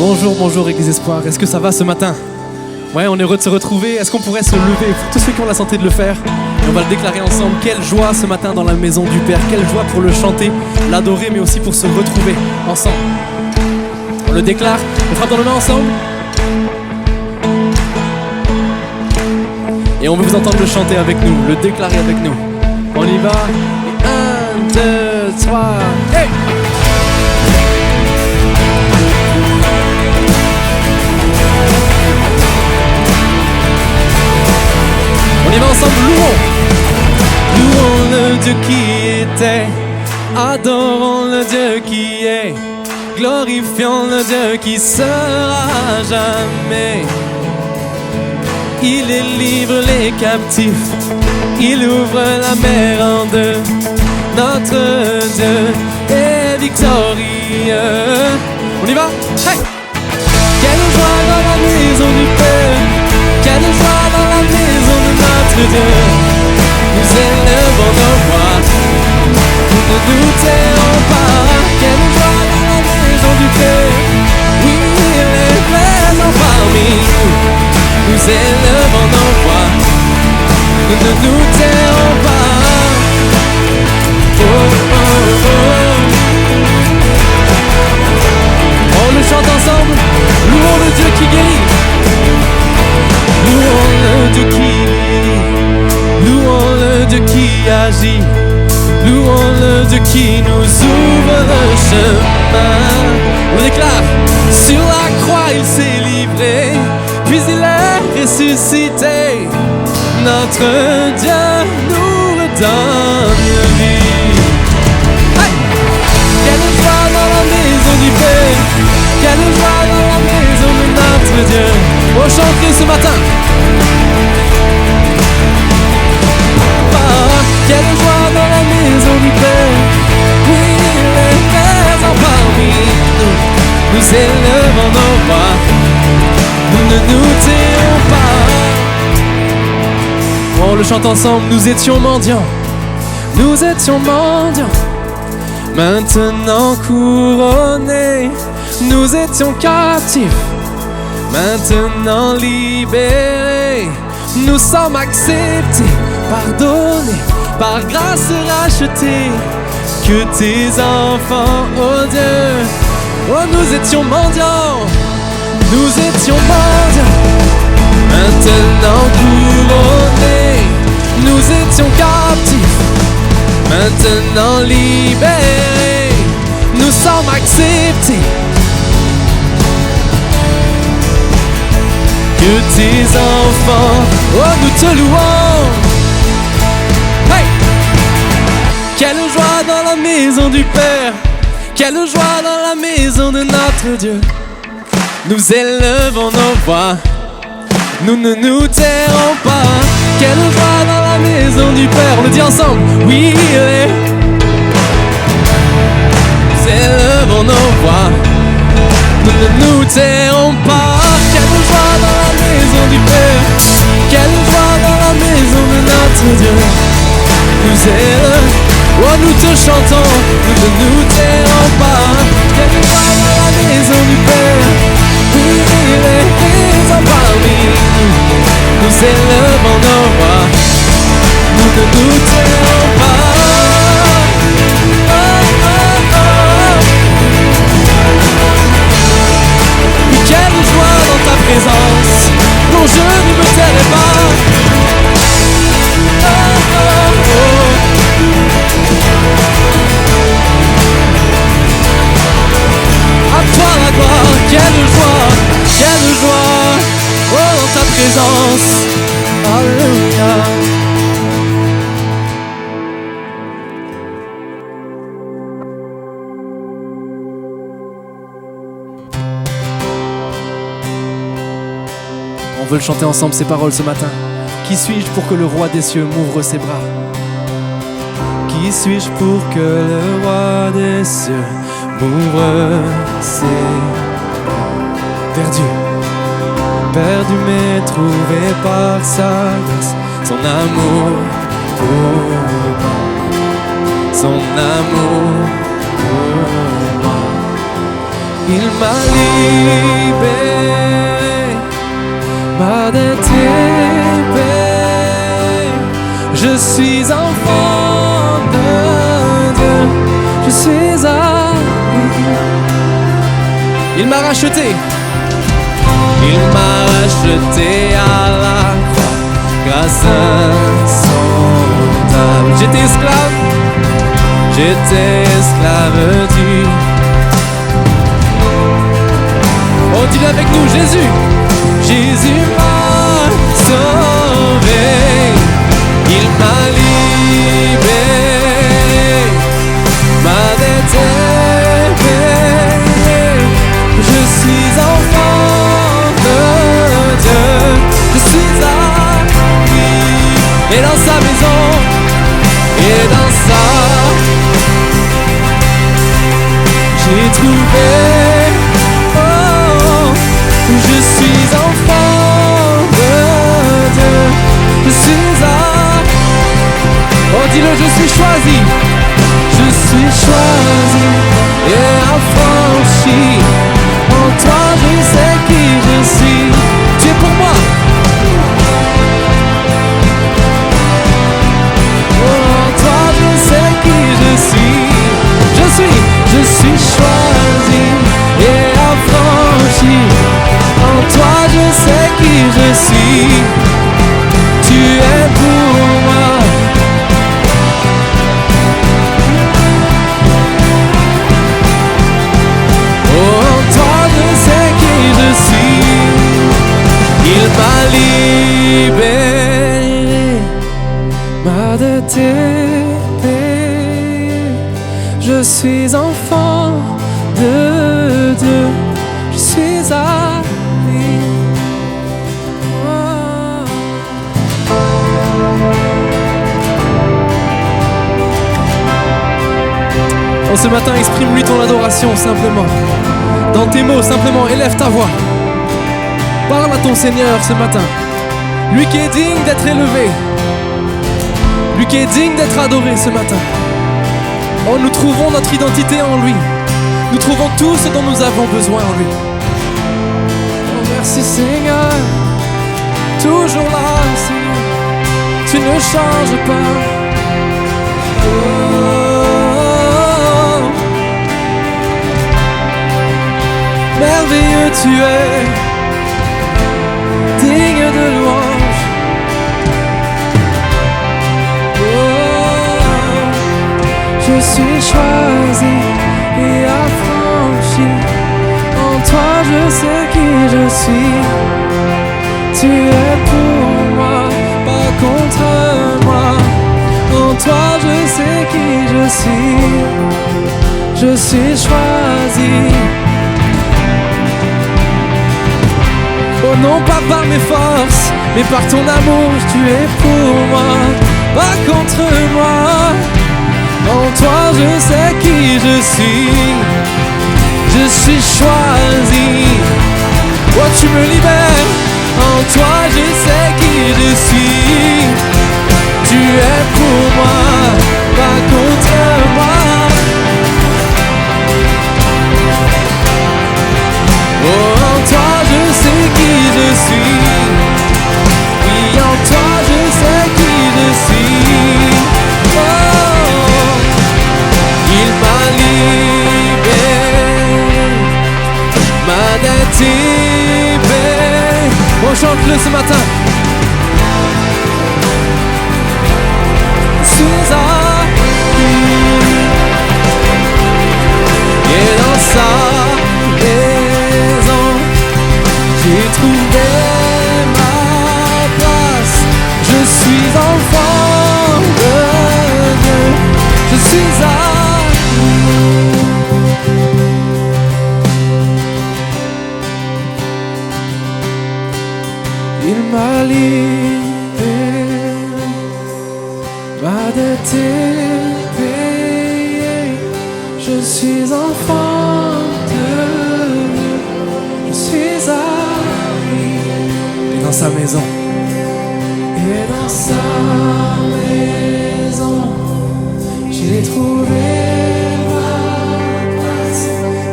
Bonjour, bonjour Église Espoir, est-ce que ça va ce matin? Ouais, on est heureux de se retrouver. Est-ce qu'on pourrait se lever pour tous ceux qui ont la santé de le faire? Et on va le déclarer ensemble. Quelle joie ce matin dans la maison du Père. Quelle joie pour le chanter, l'adorer, mais aussi pour se retrouver ensemble. On le déclare, on frappe dans les mains ensemble. Et on veut vous entendre le chanter avec nous, le déclarer avec nous. On y va. Et 1, 2, 3, hey! On y va ensemble, louons. Louons le Dieu qui était, adorons le Dieu qui est, glorifions le Dieu qui sera jamais. Il délivre les captifs, il ouvre la mer en deux. Notre Dieu est victorieux. On y va, hey! Quelle joie dans la maison du Père, quelle joie dans la maison de notre Dieu. Nous élevons nos voix, nous ne nous tairons pas. Quelle joie dans la maison du Père, oui, il est présent parmi nous. Nous élevons nos voix, nous ne nous tairons pas. Oh, oh, oh. On le chante ensemble, louons le Dieu qui guérit. Louons le Dieu qui guérit, louons le Dieu qui agit, louons le Dieu qui nous ouvre le chemin. On déclare, sur la croix il s'est livré, puis il est ressuscité. Notre Dieu nous redonne vie. Hey! Quelle joie dans la maison du Père, quelle joie dans la maison de notre Dieu. On chante ce matin. Ah, quelle joie dans la maison du Père, oui, il est présent parmi nous. Nous élevons nos voix, nous ne nous tairons pas. On le chante ensemble, nous étions mendiants, nous étions mendiants. Maintenant couronnés, nous étions captifs. Maintenant libérés, nous sommes acceptés, pardonnés, par grâce rachetés. Que tes enfants, oh Dieu, oh nous étions mendiants, nous étions mendiants. Maintenant couronnés, nous étions captifs. Maintenant libérés, nous sommes acceptés. Que tes enfants, oh nous te louons. Hey! Quelle joie dans la maison du Père, quelle joie dans la maison de notre Dieu. Nous élevons nos voix, nous ne nous tairons pas. Quelle joie dans la maison du Père, on le dit ensemble, oui il est. Nous élevons nos voix, nous ne nous tairons pas. Quelle joie dans la maison du Père, quelle joie dans la maison de notre Dieu. Nous élevons, oh nous te chantons, nous ne nous tairons pas. Quelle joie dans la maison du Père, oui il est présent parmi nous. Nous élevons nos voix, nous ne nous tairons pas. Oh, oh, oh. Quelle joie dans ta présence, non je ne me tairai pas. Oh, oh, oh. À toi la gloire, quelle joie, oh dans ta présence, alléluia. On veut le chanter ensemble ces paroles ce matin. Qui suis-je pour que le roi des cieux m'ouvre ses bras? Qui suis-je pour que le roi des cieux m'ouvre ses bras? Perdu mais trouvé par sa grâce, son amour pour moi, son amour pour moi. Il m'a libéré, m'a déterré. Je suis enfant de Dieu, je suis à lui. Il m'a racheté, il m'a racheté à la croix grâce à son âme. J'étais esclave du. On dit avec nous, Jésus, Jésus m'a sauvé, il m'a libéré, m'a déterré. Je suis enfant de Dieu, je suis à lui, et dans sa maison, et dans sa, j'ai trouvé. Je suis enfant de Dieu, je suis à... Oh dis-le, je suis choisi, je suis choisi et affranchi. En toi je sais qui je suis, tu es pour moi. Oh, en toi je sais qui je suis, je suis choisi et affranchi. En toi je sais qui je suis, tu es pour moi. Oh, en toi je sais qui je suis, il m'a libéré, m'a déterré. Je suis enfant de Dieu, je suis à lui. Oh, ce matin, exprime-lui ton adoration simplement. Dans tes mots, simplement, élève ta voix. Parle à ton Seigneur ce matin. Lui qui est digne d'être élevé. Lui qui est digne d'être adoré ce matin. Oh, nous trouvons notre identité en lui. Nous trouvons tout ce dont nous avons besoin en lui. Oh, merci Seigneur. Toujours là, Seigneur. Tu ne changes pas. Oh. Merveilleux tu es, digne de louange. Oh, je suis choisi et affranchi. En toi je sais qui je suis. Tu es pour moi, pas contre moi. En toi je sais qui je suis. Je suis choisi. Oh non, pas par mes forces, mais par ton amour, tu es pour moi, pas contre moi. En toi je sais qui je suis. Je suis choisi. Oh, tu me libères. En toi je sais qui je suis. Tu es pour moi, pas contre moi. Oh, en toi je sais qui je suis. Oui, en toi je sais qui je suis. Oh, il m'a libéré, m'a déterré. On chante-le ce matin. Je suis à lui, et dans sa maison, j'ai trouvé ma place. Je suis enfant de Dieu, je suis à lui. Il m'a libéré, m'a déterré. Je suis enfant de Dieu, je suis à lui. Et dans sa maison, et dans sa maison, j'ai trouvé ma place.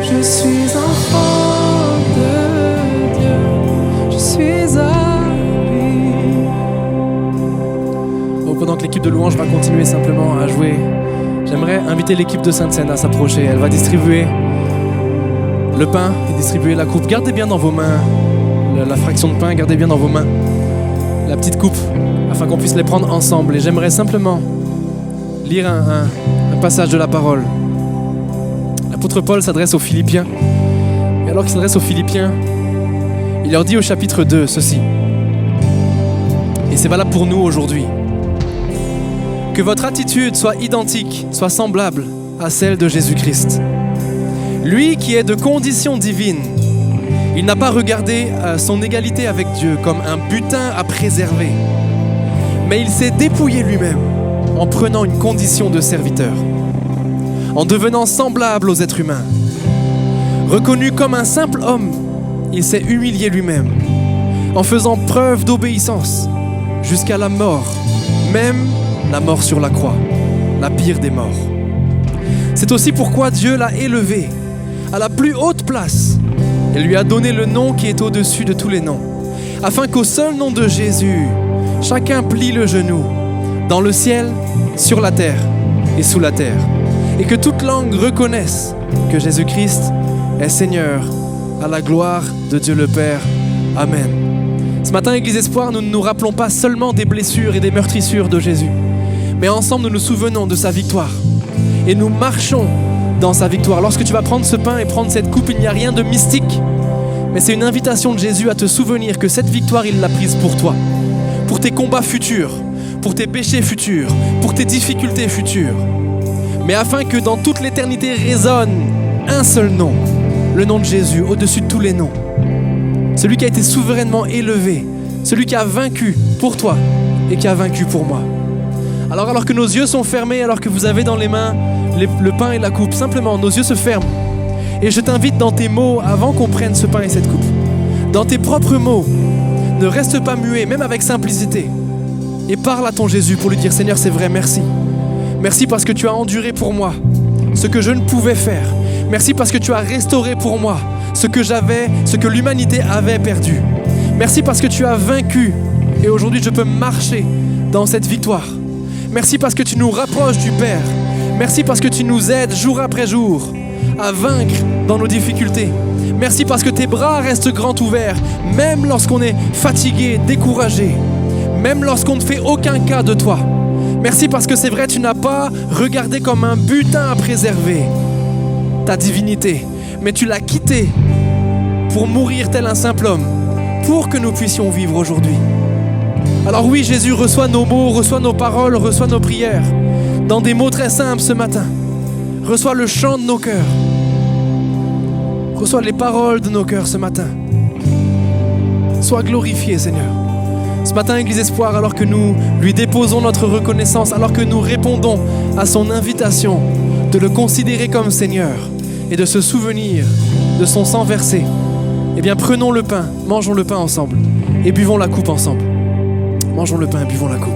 Je suis enfant de Dieu, je suis à lui. Bon, pendant que l'équipe de louange va continuer simplement à jouer, j'aimerais inviter l'équipe de Sainte-Seine à s'approcher. Elle va distribuer le pain et distribuer la coupe. Gardez bien dans vos mains la fraction de pain, gardez bien dans vos mains la petite coupe, afin qu'on puisse les prendre ensemble. Et j'aimerais simplement lire un passage de la parole. L'apôtre Paul s'adresse aux Philippiens. Et alors qu'il s'adresse aux Philippiens, il leur dit au chapitre 2 ceci. Et c'est valable pour nous aujourd'hui. Que votre attitude soit identique, soit semblable à celle de Jésus-Christ. Lui qui est de condition divine, il n'a pas regardé son égalité avec Dieu comme un butin à préserver, mais il s'est dépouillé lui-même en prenant une condition de serviteur, en devenant semblable aux êtres humains. Reconnu comme un simple homme, il s'est humilié lui-même, en faisant preuve d'obéissance jusqu'à la mort, même la mort sur la croix, la pire des morts. C'est aussi pourquoi Dieu l'a élevé à la plus haute place et lui a donné le nom qui est au-dessus de tous les noms, afin qu'au seul nom de Jésus, chacun plie le genou, dans le ciel, sur la terre et sous la terre, et que toute langue reconnaisse que Jésus-Christ est Seigneur, à la gloire de Dieu le Père. Amen. Ce matin, Église Espoir, nous ne nous rappelons pas seulement des blessures et des meurtrissures de Jésus, mais ensemble nous nous souvenons de sa victoire, et nous marchons dans sa victoire. Lorsque tu vas prendre ce pain et prendre cette coupe, il n'y a rien de mystique, mais c'est une invitation de Jésus à te souvenir que cette victoire, il l'a prise pour toi, pour tes combats futurs, pour tes péchés futurs, pour tes difficultés futures, mais afin que dans toute l'éternité résonne un seul nom, le nom de Jésus, au-dessus de tous les noms. Celui qui a été souverainement élevé, celui qui a vaincu pour toi et qui a vaincu pour moi. Alors que nos yeux sont fermés, alors que vous avez dans les mains le pain et la coupe, simplement nos yeux se ferment. Et je t'invite dans tes mots, avant qu'on prenne ce pain et cette coupe, dans tes propres mots, ne reste pas muet, même avec simplicité. Et parle à ton Jésus pour lui dire: Seigneur, c'est vrai, merci. Merci parce que tu as enduré pour moi ce que je ne pouvais faire. Merci parce que tu as restauré pour moi ce que l'humanité avait perdu. Merci parce que tu as vaincu et aujourd'hui je peux marcher dans cette victoire. Merci parce que tu nous rapproches du Père. Merci parce que tu nous aides jour après jour à vaincre dans nos difficultés. Merci parce que tes bras restent grands ouverts, même lorsqu'on est fatigué, découragé, même lorsqu'on ne fait aucun cas de toi. Merci parce que c'est vrai, tu n'as pas regardé comme un butin à préserver ta divinité, mais tu l'as quitté pour mourir tel un simple homme, pour que nous puissions vivre aujourd'hui. Alors oui, Jésus, reçoit nos mots, reçoit nos paroles, reçoit nos prières, dans des mots très simples ce matin. Reçois le chant de nos cœurs. Reçois les paroles de nos cœurs ce matin. Sois glorifié, Seigneur. Ce matin, Église Espoir, alors que nous lui déposons notre reconnaissance, alors que nous répondons à son invitation de le considérer comme Seigneur et de se souvenir de son sang versé, eh bien prenons le pain, mangeons le pain ensemble et buvons la coupe ensemble. Mangeons le pain et buvons la coupe.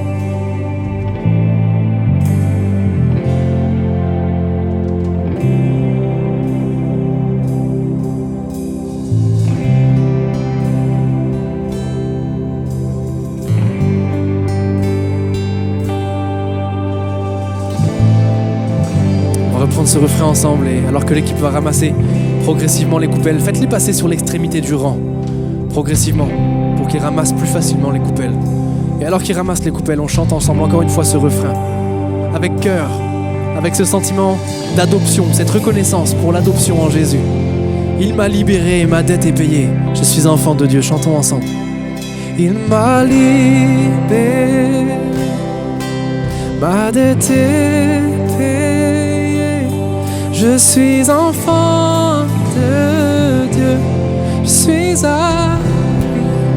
Reprendre ce refrain ensemble et alors que l'équipe va ramasser progressivement les coupelles, faites-les passer sur l'extrémité du rang, progressivement, pour qu'ils ramassent plus facilement les coupelles. Et alors qu'ils ramassent les coupelles, on chante ensemble encore une fois ce refrain, avec cœur, avec ce sentiment d'adoption, cette reconnaissance pour l'adoption en Jésus. Il m'a libéré, ma dette est payée, je suis enfant de Dieu, chantons ensemble. Il m'a libéré, ma dette est payée, je suis enfant de Dieu, je suis à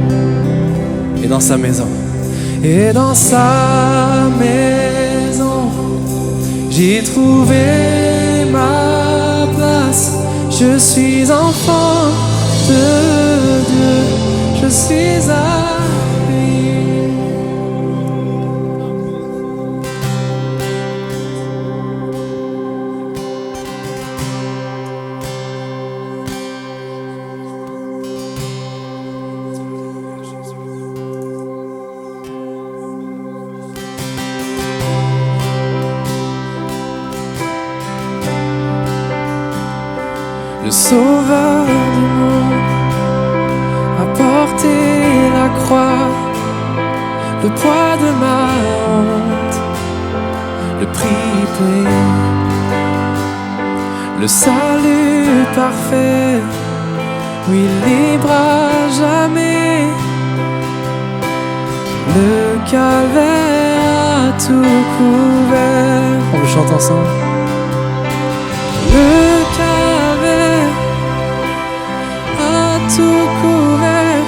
lui. Et dans sa maison, et dans sa maison, j'ai trouvé ma place. Je suis enfant de Dieu, je suis à lui. sauveur du monde a porté la croix, le poids de ma honte, le prix payé, le salut parfait, oui, libre à jamais. Le calvaire a tout couvert. On le chante ensemble. Le calvaire a tout couvert,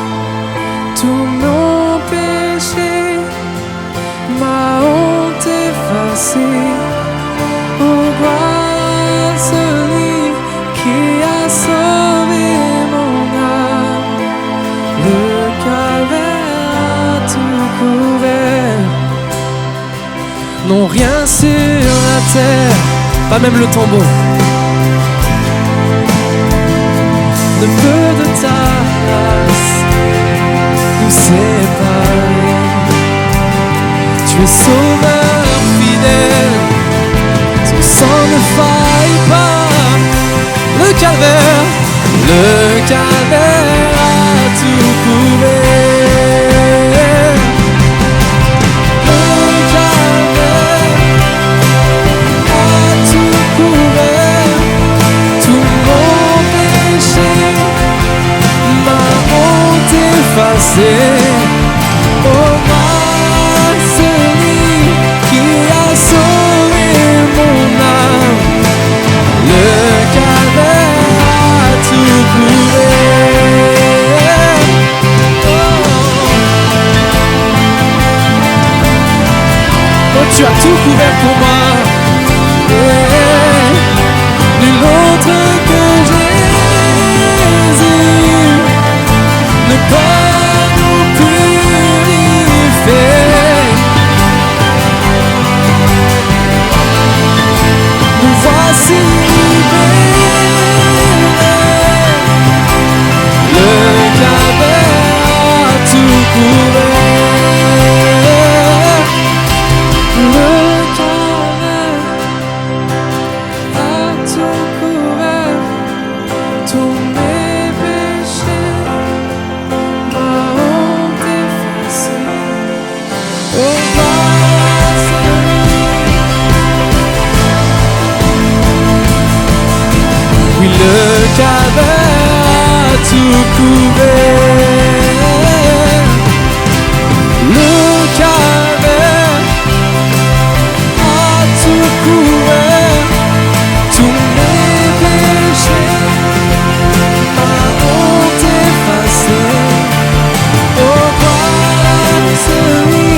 tous nos péchés, ma honte effacée. Oh, gloire à celui qui a sauvé mon âme. Le calvaire a tout couvert. Non, rien sur la terre, pas même le tombeau, ne peut de ta grâce nous séparer. Tu es sauveur fidèle, ton sang ne faille pas. Le calvaire a tout couvert. Le calvaire a tout couvert, tous nos péchés, ma honte effacée. Oh, moi, celui qui a sauvé mon âme. Le calvaire a tout couvert. Oh, tu as tout couvert pour moi. Nul autre que Jésus ne peut nous purifier. Nous voici libérés. Le calvaire a tout couvert. Le calvaire a tout couvert, tous mes péchés, ma honte effacée. Oh, gloire à celui. Oui, le calvaire a tout couvert. Le calvaire a tout couvert, tous mes péchés, ma honte effacée. Oh, gloire à celui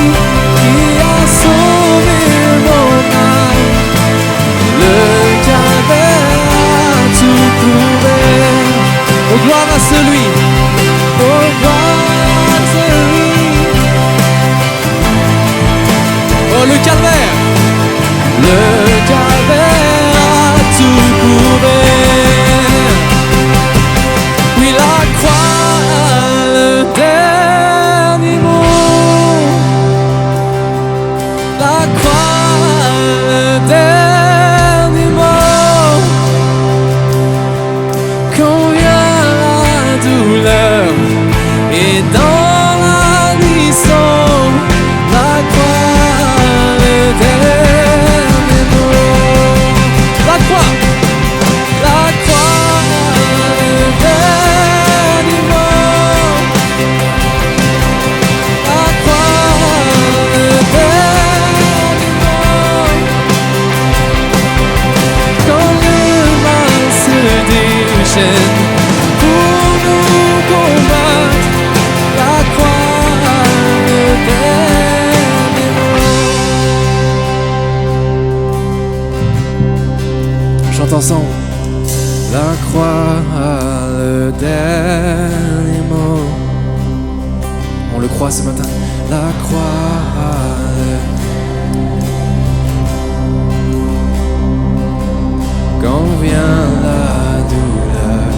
qui a sauvé mon âme. Le calvaire a tout couvert. Oh, gloire à celui. Oh, gloire à celui. Oh, le calvaire. Le calvaire a tout couvert. Oui, la croix a le dernier mot. La croix a le dernier mot. Quand vient la douleur et dans l'admission, la croix a le dernier mot. La croix a le dernier mot. La croix a le dernier mot. Quand le mal se déchaîne pour nous combattre, la croix a le dernier mot. Chante ensemble. La croix a le dernier mot. On le croit ce matin. La croix a le... Quand vient la douleur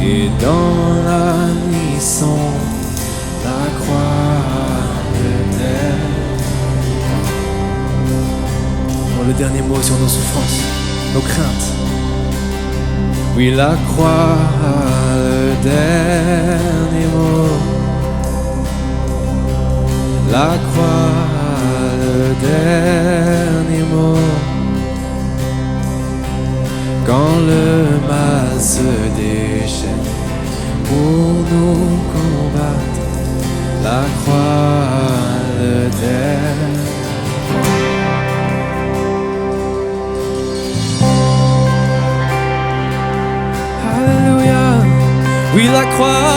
et dans la nuit sombre, la croix a le dernier mot sur nos souffrances, nos craintes. Oui, la croix a le dernier mot. La croix a le dernier mot. Quand le mal se déchaîne pour nous combattre, la croix a le dernier mot. Alléluia, oui la croix.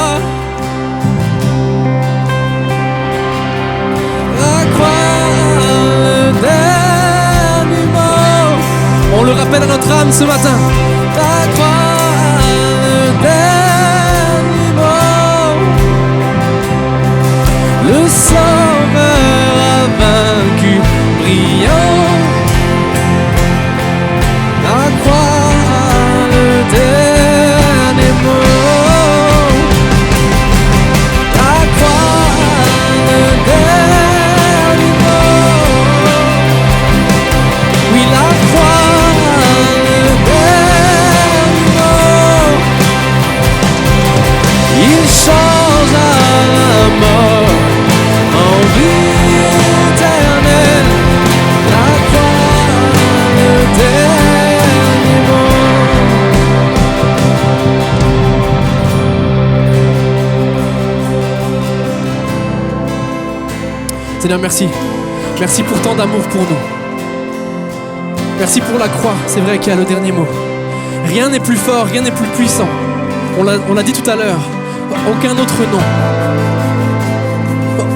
On le rappelle à notre âme ce matin. La croix, le dernier mot. Le Sauveur a vaincu, brillant. La croix, le dernier mot. La croix, le dernier mot. Oui, la croix. Il change la mort en vie éternelle. La croix, le dernier mot. Seigneur, merci. Merci pour tant d'amour pour nous. Merci pour la croix, c'est vrai qu'il y a le dernier mot. Rien n'est plus fort, rien n'est plus puissant. On l'a dit tout à l'heure. Aucun autre nom,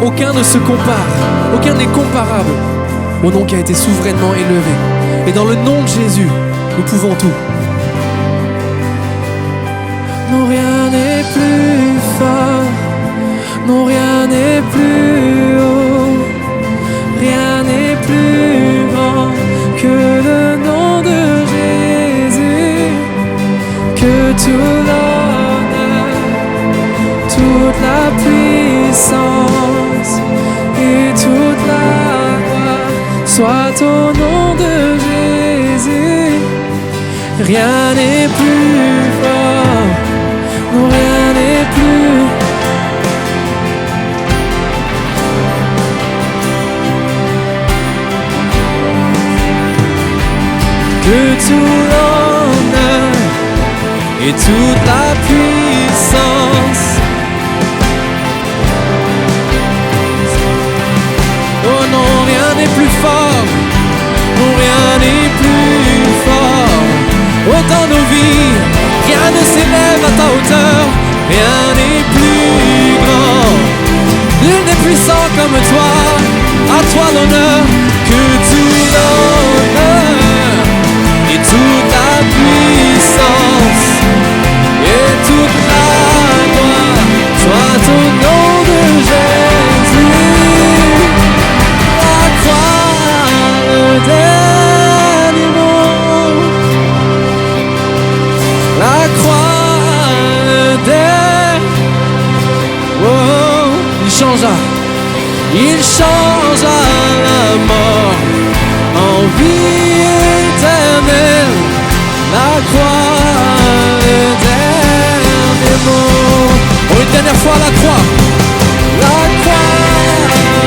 aucun ne se compare, aucun n'est comparable au nom qui a été souverainement élevé. Et dans le nom de Jésus, nous pouvons tout. Non, rien n'est plus fort, non, rien n'est plus haut, rien n'est plus grand que le nom de Jésus, que tout toute la puissance et toute la gloire soit au nom de Jésus. Rien n'est plus fort, non, rien n'est plus. Que tout l'honneur et toute la puissance. Oh non, rien n'est plus fort, non, rien n'est plus fort. Oh, dans nos vies, rien ne s'élève à ta hauteur, rien n'est plus grand. Nul n'est puissant comme toi, à toi l'honneur, que tout l'honneur et toute la puissance et toute la gloire soit au nom de Jésus. Le dernier mot, la croix, le dernier. Oh, il changea la mort en vie éternelle. La croix, le dernier mot. Oh, une dernière fois la croix, la croix,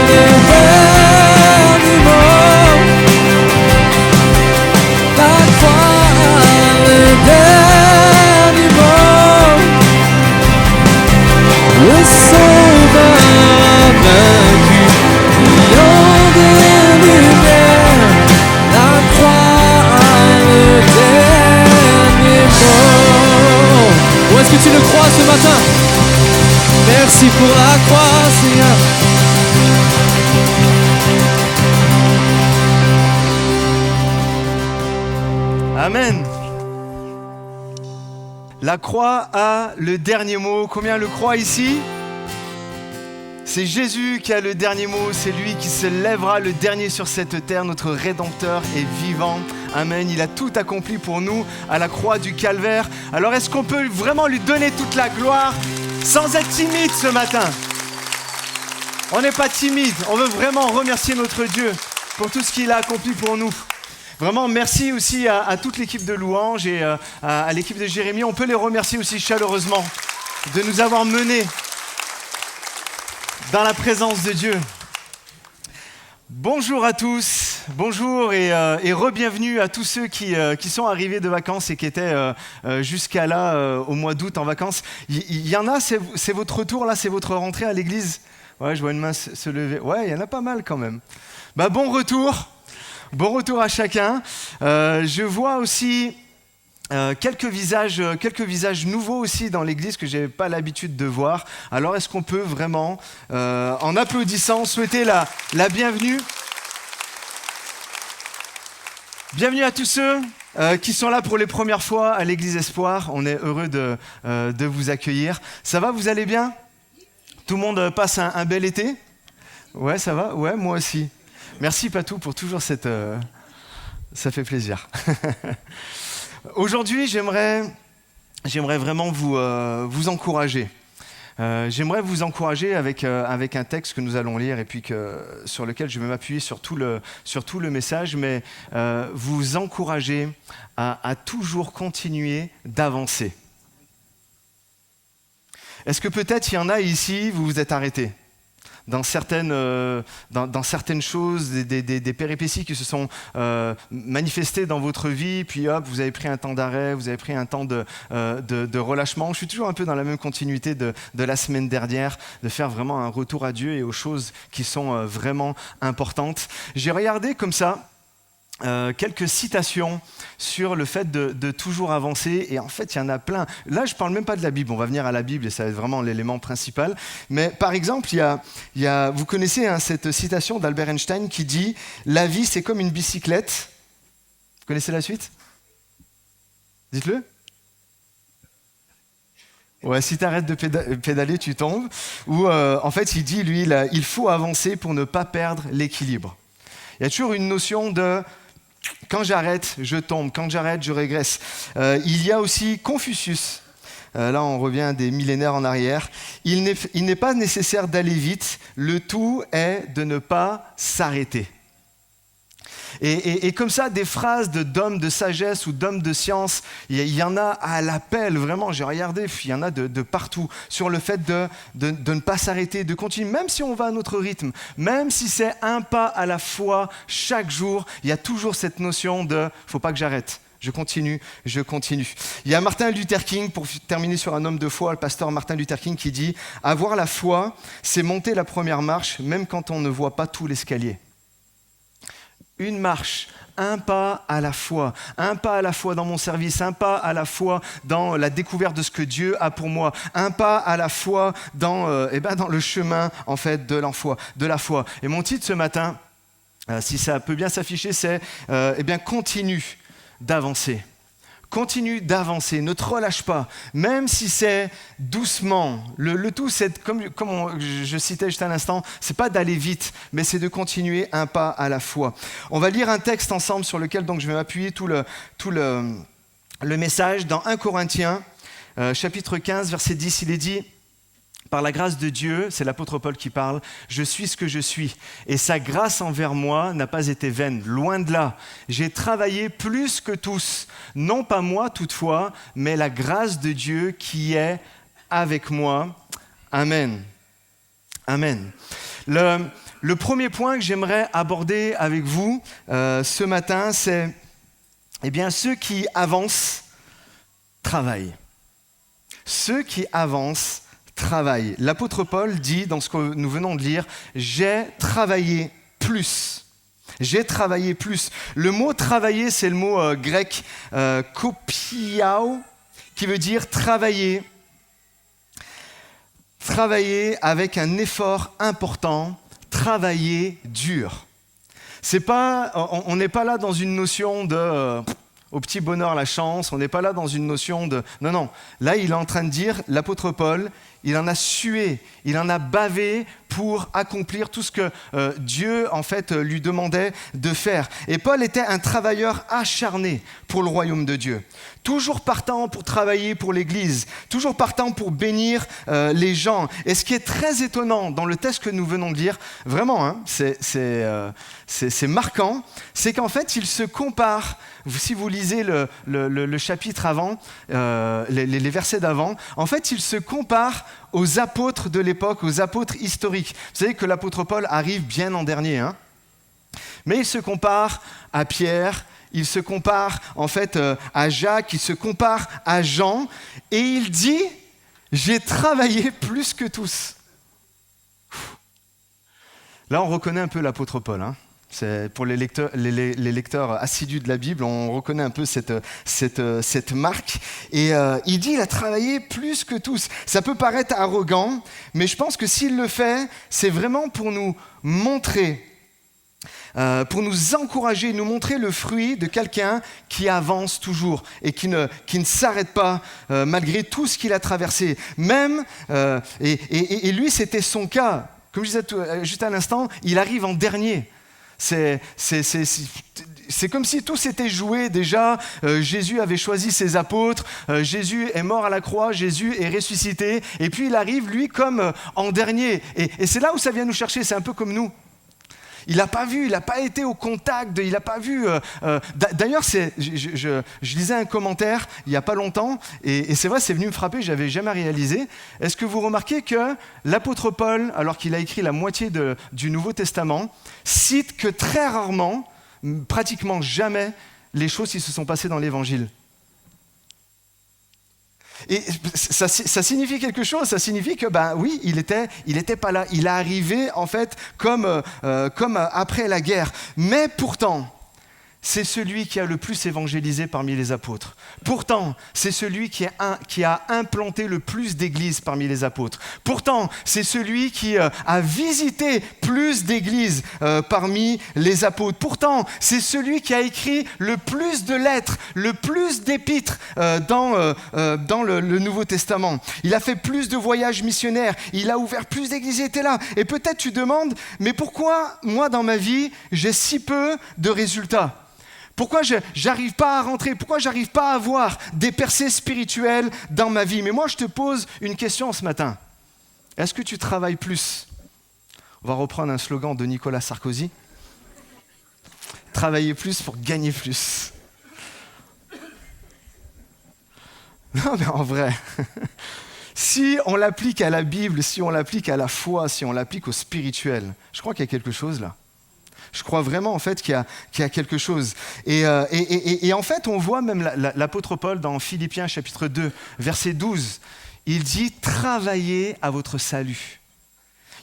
le dernier mot. Le dernier mot, le Sauveur a vaincu, brillant de lumière, la croix, le dernier mot. Où est-ce que tu le crois ce matin? Merci pour la croix, Seigneur. Amen. La croix a le dernier mot. Combien le croient ici? C'est Jésus qui a le dernier mot. C'est lui qui se lèvera le dernier sur cette terre. Notre Rédempteur est vivant. Amen. Il a tout accompli pour nous à la croix du Calvaire. Alors est-ce qu'on peut vraiment lui donner toute la gloire sans être timide ce matin? On n'est pas timide. On veut vraiment remercier notre Dieu pour tout ce qu'il a accompli pour nous. Vraiment, merci aussi à toute l'équipe de Louange et à l'équipe de Jérémie. On peut les remercier aussi chaleureusement de nous avoir menés dans la présence de Dieu. Bonjour à tous, bonjour et re-bienvenue à tous ceux qui sont arrivés de vacances et qui étaient jusqu'à là au mois d'août en vacances. Il y en a, c'est votre retour là, c'est votre rentrée à l'église. Ouais, je vois une main se lever. Ouais, il y en a pas mal quand même. Bon retour à chacun. Je vois aussi quelques visages nouveaux aussi dans l'église que je n'avais pas l'habitude de voir. Alors est-ce qu'on peut vraiment, en applaudissant, souhaiter la bienvenue? Bienvenue à tous ceux qui sont là pour les premières fois à l'église Espoir. On est heureux de vous accueillir. Ça va, vous allez bien? Tout le monde passe un bel été? Ouais, ça va? Ouais, moi aussi. Merci Patou pour toujours cette... ça fait plaisir. Aujourd'hui, j'aimerais vraiment vous encourager. J'aimerais vous encourager avec un texte que nous allons lire et puis sur lequel je vais m'appuyer sur tout le message, mais vous encourager à toujours continuer d'avancer. Est-ce que peut-être il y en a ici, vous vous êtes arrêtés dans certaines choses, des péripéties qui se sont manifestées dans votre vie, puis hop, vous avez pris un temps d'arrêt, vous avez pris un temps de relâchement. Je suis toujours un peu dans la même continuité de la semaine dernière, de faire vraiment un retour à Dieu et aux choses qui sont vraiment importantes. J'ai regardé comme ça quelques citations sur le fait de toujours avancer, et en fait il y en a plein. Là je ne parle même pas de la Bible, on va venir à la Bible et ça va être vraiment l'élément principal, mais par exemple il y a vous connaissez cette citation d'Albert Einstein qui dit « La vie c'est comme une bicyclette ». Vous connaissez la suite? Dites-le. Ouais, si tu arrêtes de pédaler, tu tombes. Ou en fait il dit lui, il faut avancer pour ne pas perdre l'équilibre. Il y a toujours une notion de quand j'arrête, je tombe. Quand j'arrête, je régresse. Il y a aussi Confucius. Là, on revient des millénaires en arrière. Il n'est pas nécessaire d'aller vite. Le tout est de ne pas s'arrêter. Et comme ça, des phrases d'hommes de sagesse ou d'hommes de science, il y en a à l'appel, vraiment, j'ai regardé, il y en a de partout, sur le fait de ne pas s'arrêter, de continuer, même si on va à notre rythme, même si c'est un pas à la fois, chaque jour, il y a toujours cette notion de « faut pas que j'arrête ». Je continue. Il y a Martin Luther King, pour terminer sur un homme de foi, le pasteur Martin Luther King qui dit « Avoir la foi, c'est monter la première marche, même quand on ne voit pas tout l'escalier. » Une marche, un pas à la fois dans mon service, un pas à la fois dans la découverte de ce que Dieu a pour moi, un pas à la fois dans le chemin en fait de la foi. Et mon titre ce matin, si ça peut bien s'afficher, c'est continue d'avancer. Continue d'avancer, ne te relâche pas, même si c'est doucement. Le tout, c'est comme je citais juste à l'instant, c'est pas d'aller vite, mais c'est de continuer un pas à la fois. On va lire un texte ensemble sur lequel donc je vais m'appuyer tout le message dans 1 Corinthiens, chapitre 15, verset 10. Il est dit: par la grâce de Dieu, c'est l'apôtre Paul qui parle, je suis ce que je suis. Et sa grâce envers moi n'a pas été vaine, loin de là. J'ai travaillé plus que tous, non pas moi toutefois, mais la grâce de Dieu qui est avec moi. Amen. Amen. Le premier point que j'aimerais aborder avec vous ce matin, c'est ceux qui avancent, travaillent. Ceux qui avancent, travail. L'apôtre Paul dit, dans ce que nous venons de lire, « J'ai travaillé plus ». J'ai travaillé plus. Le mot « travailler », c'est le mot grec « kopiao », qui veut dire « travailler ». Travailler avec un effort important, travailler dur. On n'est pas là dans une notion de... au petit bonheur la chance, on n'est pas là dans une notion de... Non, là il est en train de dire, l'apôtre Paul, il en a sué, il en a bavé pour accomplir tout ce que Dieu, en fait, lui demandait de faire. Et Paul était un travailleur acharné pour le royaume de Dieu. Toujours partant pour travailler pour l'Église, toujours partant pour bénir les gens. Et ce qui est très étonnant dans le texte que nous venons de lire, vraiment, hein, c'est marquant, c'est qu'en fait, il se compare, si vous lisez le chapitre avant, les versets d'avant, en fait, il se compare aux apôtres de l'époque, aux apôtres historiques. Vous savez que l'apôtre Paul arrive bien en dernier, hein, mais il se compare à Pierre, il se compare en fait à Jacques, il se compare à Jean, et il dit « J'ai travaillé plus que tous ». Là, on reconnaît un peu l'apôtre Paul, hein. C'est pour les lecteurs assidus de la Bible, on reconnaît un peu cette marque. Et il dit, il a travaillé plus que tous. Ça peut paraître arrogant, mais je pense que s'il le fait, c'est vraiment pour nous montrer, pour nous encourager, nous montrer le fruit de quelqu'un qui avance toujours et qui ne s'arrête pas malgré tout ce qu'il a traversé. Même, et lui, c'était son cas. Comme je disais juste à l'instant, il arrive en dernier. C'est comme si tout s'était joué déjà. Jésus avait choisi ses apôtres, Jésus est mort à la croix, Jésus est ressuscité, et puis il arrive, lui, comme en dernier. Et c'est là où ça vient nous chercher, c'est un peu comme nous. Il n'a pas vu, il n'a pas été au contact, il n'a pas vu... D'ailleurs, je lisais un commentaire il n'y a pas longtemps, et c'est vrai, c'est venu me frapper, je n'avais jamais réalisé. Est-ce que vous remarquez que l'apôtre Paul, alors qu'il a écrit la moitié du Nouveau Testament, cite que très rarement, pratiquement jamais, les choses qui se sont passées dans l'Évangile? Et ça signifie quelque chose, ça signifie que, ben oui, il était pas là. Il est arrivé, en fait, comme après la guerre. Mais pourtant, c'est celui qui a le plus évangélisé parmi les apôtres. Pourtant, c'est celui qui a implanté le plus d'églises parmi les apôtres. Pourtant, c'est celui qui a visité plus d'églises parmi les apôtres. Pourtant, c'est celui qui a écrit le plus de lettres, le plus d'épîtres dans le Nouveau Testament. Il a fait plus de voyages missionnaires, il a ouvert plus d'églises, il était là. Et peut-être tu demandes, mais pourquoi moi dans ma vie, j'ai si peu de résultats ? Pourquoi j'arrive pas à rentrer? Pourquoi j'arrive pas à avoir des percées spirituelles dans ma vie? Mais moi, je te pose une question ce matin. Est-ce que tu travailles plus? On va reprendre un slogan de Nicolas Sarkozy. Travailler plus pour gagner plus. Non, mais en vrai, si on l'applique à la Bible, si on l'applique à la foi, si on l'applique au spirituel, je crois qu'il y a quelque chose là. Je crois vraiment en fait qu'il y a quelque chose. Et en fait, on voit même l'apôtre Paul dans Philippiens chapitre 2, verset 12. Il dit « Travaillez à votre salut ».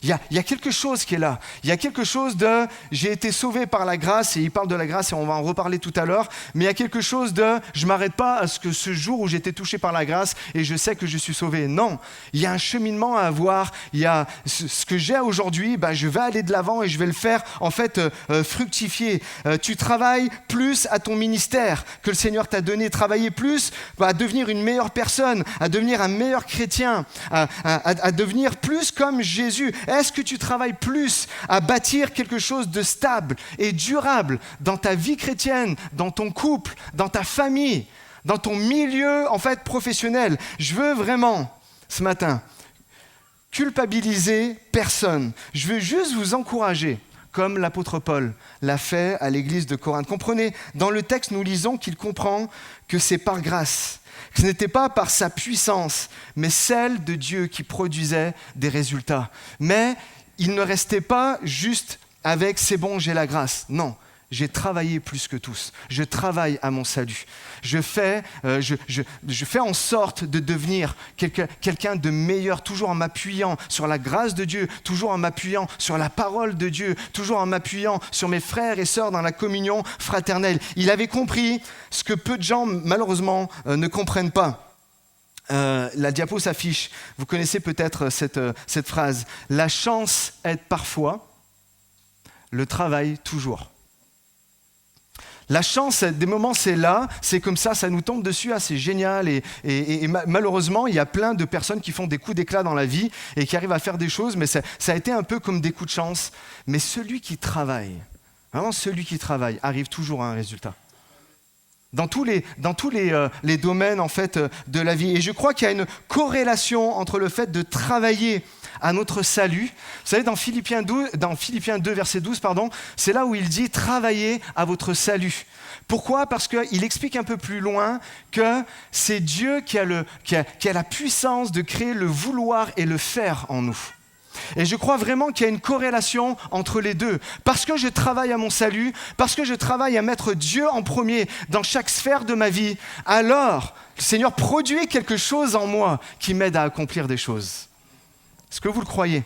Il y a quelque chose qui est là. Il y a quelque chose de « j'ai été sauvé par la grâce » et il parle de la grâce et on va en reparler tout à l'heure. Mais il y a quelque chose de « je ne m'arrête pas à ce jour où j'ai été touché par la grâce et je sais que je suis sauvé ». Non, il y a un cheminement à avoir. Il y a ce que j'ai aujourd'hui, je vais aller de l'avant et je vais le faire en fait fructifier. Tu travailles plus à ton ministère que le Seigneur t'a donné. Travailler plus à devenir une meilleure personne, à devenir un meilleur chrétien, à devenir plus comme Jésus. Est-ce que tu travailles plus à bâtir quelque chose de stable et durable dans ta vie chrétienne, dans ton couple, dans ta famille, dans ton milieu en fait professionnel? Je veux vraiment, ce matin, culpabiliser personne. Je veux juste vous encourager, comme l'apôtre Paul l'a fait à l'église de Corinthe. Comprenez, dans le texte, nous lisons qu'il comprend que c'est par grâce. Ce n'était pas par sa puissance, mais celle de Dieu qui produisait des résultats. Mais il ne restait pas juste avec « c'est bon, j'ai la grâce ». Non, j'ai travaillé plus que tous. Je travaille à mon salut. Je fais en sorte de devenir quelqu'un de meilleur, toujours en m'appuyant sur la grâce de Dieu, toujours en m'appuyant sur la parole de Dieu, toujours en m'appuyant sur mes frères et sœurs dans la communion fraternelle. Il avait compris ce que peu de gens, malheureusement, ne comprennent pas. La diapo s'affiche. Vous connaissez peut-être cette phrase. La chance aide parfois, le travail toujours. La chance, des moments, c'est là, c'est comme ça nous tombe dessus, c'est génial. Et malheureusement, il y a plein de personnes qui font des coups d'éclat dans la vie et qui arrivent à faire des choses, mais ça a été un peu comme des coups de chance. Mais celui qui travaille, vraiment celui qui travaille, arrive toujours à un résultat. Dans tous les domaines en fait, de la vie. Et je crois qu'il y a une corrélation entre le fait de travailler à notre salut. Vous savez, dans Philippiens 2, verset 12, c'est là où il dit « Travaillez à votre salut ». Pourquoi ? Parce qu'il explique un peu plus loin que c'est Dieu qui a la puissance de créer le vouloir et le faire en nous. Et je crois vraiment qu'il y a une corrélation entre les deux. Parce que je travaille à mon salut, parce que je travaille à mettre Dieu en premier dans chaque sphère de ma vie, alors le Seigneur produit quelque chose en moi qui m'aide à accomplir des choses. Est-ce que vous le croyez ?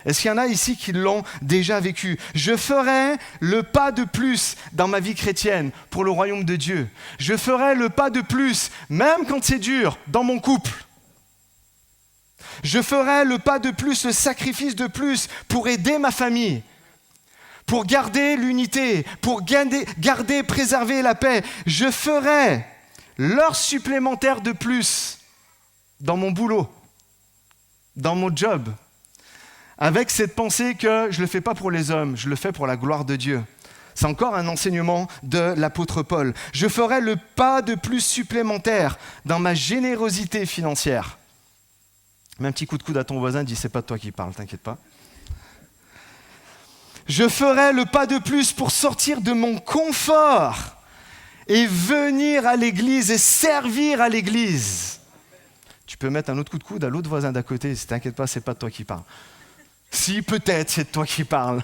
Est-ce qu'il y en a ici qui l'ont déjà vécu ? Je ferai le pas de plus dans ma vie chrétienne pour le royaume de Dieu. Je ferai le pas de plus, même quand c'est dur, dans mon couple. Je ferai le pas de plus, le sacrifice de plus pour aider ma famille, pour garder l'unité, pour garder, préserver la paix. Je ferai l'heure supplémentaire de plus dans mon boulot, dans mon job, avec cette pensée que je ne le fais pas pour les hommes, je le fais pour la gloire de Dieu. C'est encore un enseignement de l'apôtre Paul. Je ferai le pas de plus supplémentaire dans ma générosité financière. Mets un petit coup de coude à ton voisin, dis c'est pas de toi qui parle, t'inquiète pas. Je ferai le pas de plus pour sortir de mon confort et venir à l'église et servir à l'église. Tu peux mettre un autre coup de coude à l'autre voisin d'à côté, si t'inquiète pas, c'est pas de toi qui parle. Si, peut-être, c'est de toi qui parle.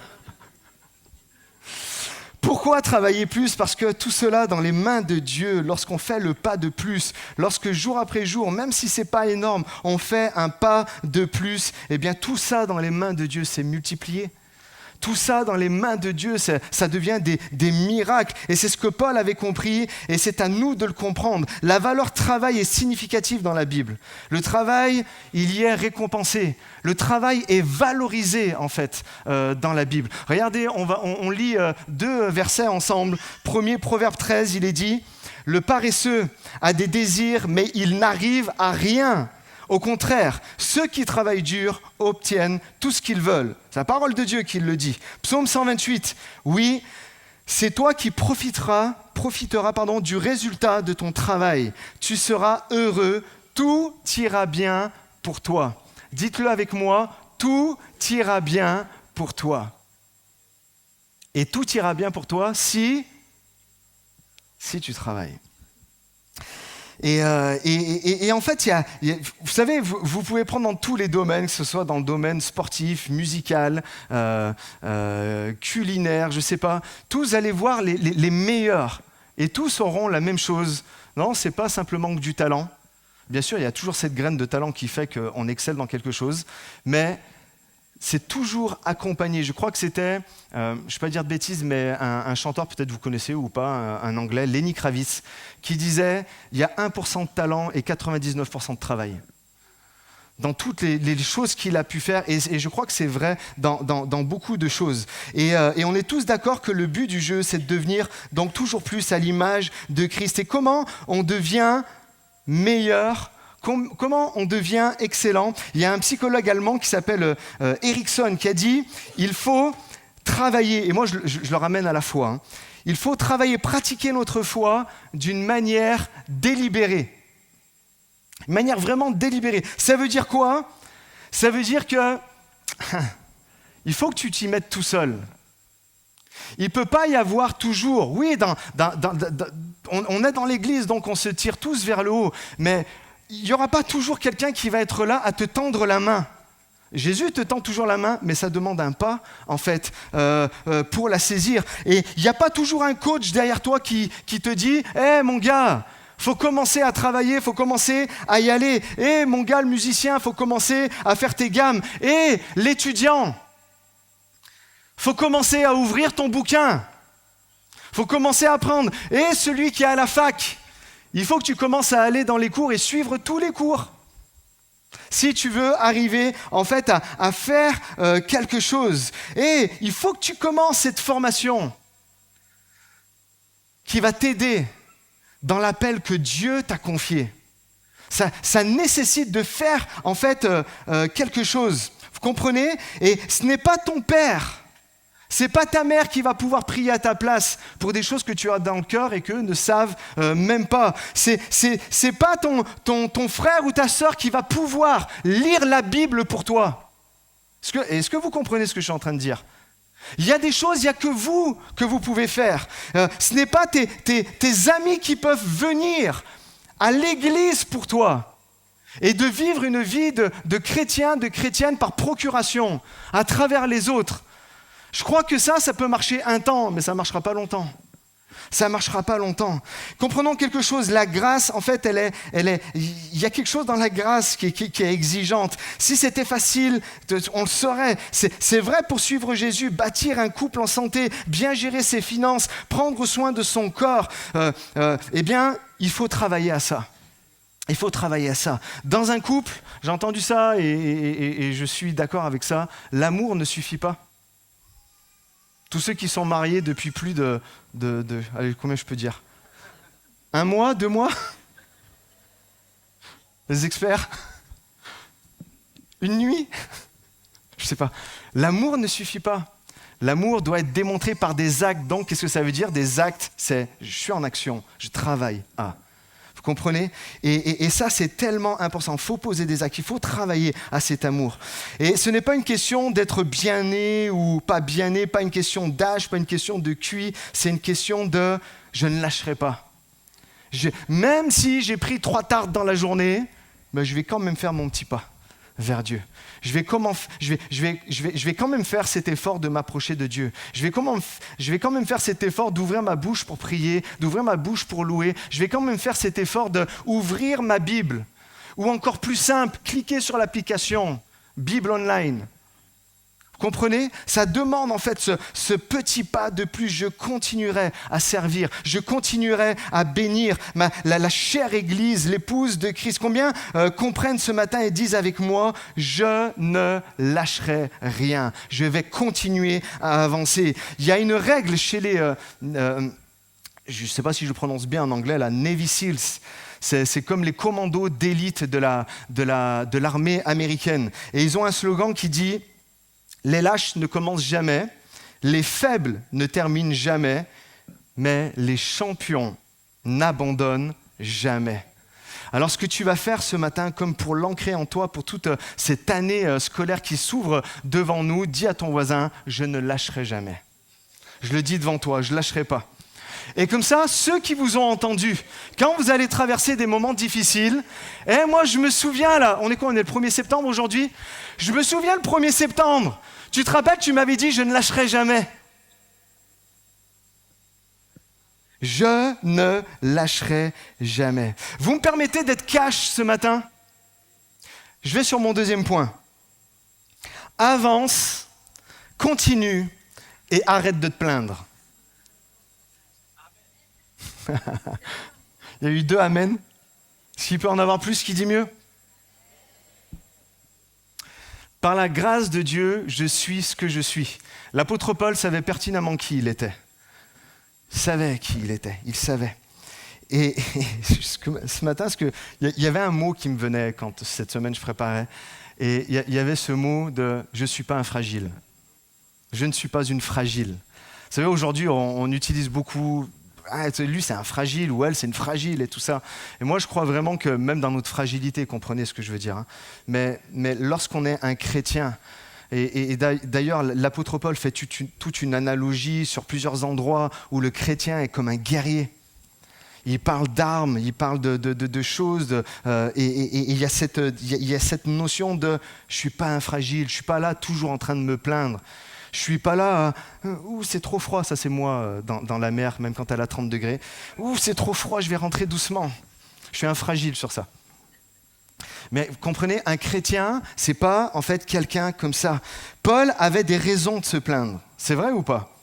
Pourquoi travailler plus ? Parce que tout cela dans les mains de Dieu, lorsqu'on fait le pas de plus, lorsque jour après jour, même si ce n'est pas énorme, on fait un pas de plus, eh bien tout ça dans les mains de Dieu, c'est multiplié. Tout ça dans les mains de Dieu, ça devient des miracles. Et c'est ce que Paul avait compris et c'est à nous de le comprendre. La valeur travail est significative dans la Bible. Le travail, il y est récompensé. Le travail est valorisé en fait dans la Bible. Regardez, on lit 2 versets ensemble. Premier, Proverbe 13, il est dit « Le paresseux a des désirs, mais il n'arrive à rien. Au contraire, ceux qui travaillent dur obtiennent tout ce qu'ils veulent. » C'est la parole de Dieu qui le dit. Psaume 128. Oui, c'est toi qui profiteras du résultat de ton travail. Tu seras heureux, tout ira bien pour toi. Dites-le avec moi, tout ira bien pour toi. Et tout ira bien pour toi si tu travailles. Et en fait, vous savez, vous pouvez prendre dans tous les domaines, que ce soit dans le domaine sportif, musical, culinaire, je ne sais pas. Tous allez voir les meilleurs et tous auront la même chose. Non, ce n'est pas simplement que du talent. Bien sûr, il y a toujours cette graine de talent qui fait qu'on excelle dans quelque chose, mais c'est toujours accompagné. Je crois que c'était, je ne vais pas dire de bêtises, mais un chanteur, peut-être vous connaissez ou pas, un anglais, Lenny Kravitz, qui disait il y a 1% de talent et 99% de travail. Dans toutes les choses qu'il a pu faire, et je crois que c'est vrai dans beaucoup de choses. Et on est tous d'accord que le but du jeu, c'est de devenir donc toujours plus à l'image de Christ. Et comment on devient meilleur ? Comment on devient excellent ? Il y a un psychologue allemand qui s'appelle Erickson qui a dit « Il faut travailler », et moi je le ramène à la foi, hein, il faut travailler, pratiquer notre foi d'une manière délibérée. Une manière vraiment délibérée. Ça veut dire quoi ? Ça veut dire que il faut que tu t'y mettes tout seul. Il ne peut pas y avoir toujours, oui, on est dans l'église, donc on se tire tous vers le haut, mais il n'y aura pas toujours quelqu'un qui va être là à te tendre la main. Jésus te tend toujours la main, mais ça demande un pas, en fait, pour la saisir. Et il n'y a pas toujours un coach derrière toi qui te dit « Hé, mon gars, faut commencer à travailler, faut commencer à y aller. Hé, mon gars, le musicien, faut commencer à faire tes gammes. Hé, l'étudiant, faut commencer à ouvrir ton bouquin. Faut commencer à apprendre. Hé, celui qui est à la fac, il faut que tu commences à aller dans les cours et suivre tous les cours. Si tu veux arriver en fait à faire quelque chose. Et il faut que tu commences cette formation qui va t'aider dans l'appel que Dieu t'a confié. Ça nécessite de faire en fait quelque chose. Vous comprenez? Et ce n'est pas ton père, c'est pas ta mère qui va pouvoir prier à ta place pour des choses que tu as dans le cœur et qu'eux ne savent même pas. C'est pas ton frère ou ta sœur qui va pouvoir lire la Bible pour toi. Est-ce que vous comprenez ce que je suis en train de dire? Il y a des choses, il n'y a que vous pouvez faire. Ce n'est pas tes amis qui peuvent venir à l'église pour toi et de vivre une vie de chrétien, de chrétienne par procuration, à travers les autres. Je crois que ça peut marcher un temps, mais ça ne marchera pas longtemps. Ça ne marchera pas longtemps. Comprenons quelque chose, la grâce, en fait, il y a quelque chose dans la grâce qui est exigeante. Si c'était facile, on le saurait. C'est vrai pour suivre Jésus, bâtir un couple en santé, bien gérer ses finances, prendre soin de son corps. Eh bien, il faut travailler à ça. Il faut travailler à ça. Dans un couple, j'ai entendu ça et je suis d'accord avec ça, l'amour ne suffit pas. Tous ceux qui sont mariés depuis plus de allez, combien je peux dire? 1 mois, 2 mois? Les experts? Une nuit? Je ne sais pas. L'amour ne suffit pas. L'amour doit être démontré par des actes. Donc, qu'est-ce que ça veut dire? Des actes, c'est je suis en action, je travaille à. Vous comprenez? Et ça, c'est tellement important. Il faut poser des actes, il faut travailler à cet amour. Et ce n'est pas une question d'être bien né ou pas bien né, pas une question d'âge, pas une question de QI, c'est une question de « je ne lâcherai pas ». Même si j'ai pris 3 tartes dans la journée, ben, je vais quand même faire mon petit pas vers Dieu. Je vais quand même faire cet effort de m'approcher de Dieu. Je vais quand même faire cet effort d'ouvrir ma bouche pour prier, d'ouvrir ma bouche pour louer. Je vais quand même faire cet effort d'ouvrir ma Bible. Ou encore plus simple, cliquer sur l'application Bible Online. Vous comprenez? Ça demande en fait ce petit pas de plus. Je continuerai à servir, je continuerai à bénir la chère Église, l'épouse de Christ. Combien comprennent ce matin et disent avec moi, je ne lâcherai rien, je vais continuer à avancer. Il y a une règle chez les, je ne sais pas si je le prononce bien en anglais, la Navy Seals. C'est comme les commandos d'élite de l'armée américaine. Et ils ont un slogan qui dit « Les lâches ne commencent jamais, les faibles ne terminent jamais, mais les champions n'abandonnent jamais. » Alors ce que tu vas faire ce matin, comme pour l'ancrer en toi, pour toute cette année scolaire qui s'ouvre devant nous, dis à ton voisin, je ne lâcherai jamais. Je le dis devant toi, je ne lâcherai pas. Et comme ça, ceux qui vous ont entendu, quand vous allez traverser des moments difficiles, moi je me souviens là, on est le 1er septembre aujourd'hui? Je me souviens le 1er septembre, tu te rappelles, tu m'avais dit je ne lâcherai jamais. Je ne lâcherai jamais. Vous me permettez d'être cash ce matin? Je vais sur mon 2e point. Avance, continue et arrête de te plaindre. Il y a eu 2 amen. S'il peut en avoir plus, qui dit mieux? Par la grâce de Dieu, je suis ce que je suis. L'apôtre Paul savait pertinemment qui il était. Il savait qui il était, il savait. Et ce matin, il y avait un mot qui me venait quand cette semaine je préparais. Et il y avait ce mot de « je ne suis pas un fragile ». Je ne suis pas une fragile. Vous savez, aujourd'hui, on utilise beaucoup... Ah, lui c'est un fragile ou elle c'est une fragile et tout ça. Et moi je crois vraiment que même dans notre fragilité, comprenez ce que je veux dire, hein, mais lorsqu'on est un chrétien, et d'ailleurs l'apôtre Paul fait toute une analogie sur plusieurs endroits où le chrétien est comme un guerrier. Il parle d'armes, il parle de choses, et il y a cette notion de je ne suis pas un fragile, je ne suis pas là toujours en train de me plaindre. Je ne suis pas là, c'est trop froid, ça c'est moi dans la mer, même quand elle a 30 degrés. C'est trop froid, je vais rentrer doucement. Je suis un fragile sur ça. Mais vous comprenez, un chrétien, ce n'est pas en fait quelqu'un comme ça. Paul avait des raisons de se plaindre, c'est vrai ou pas?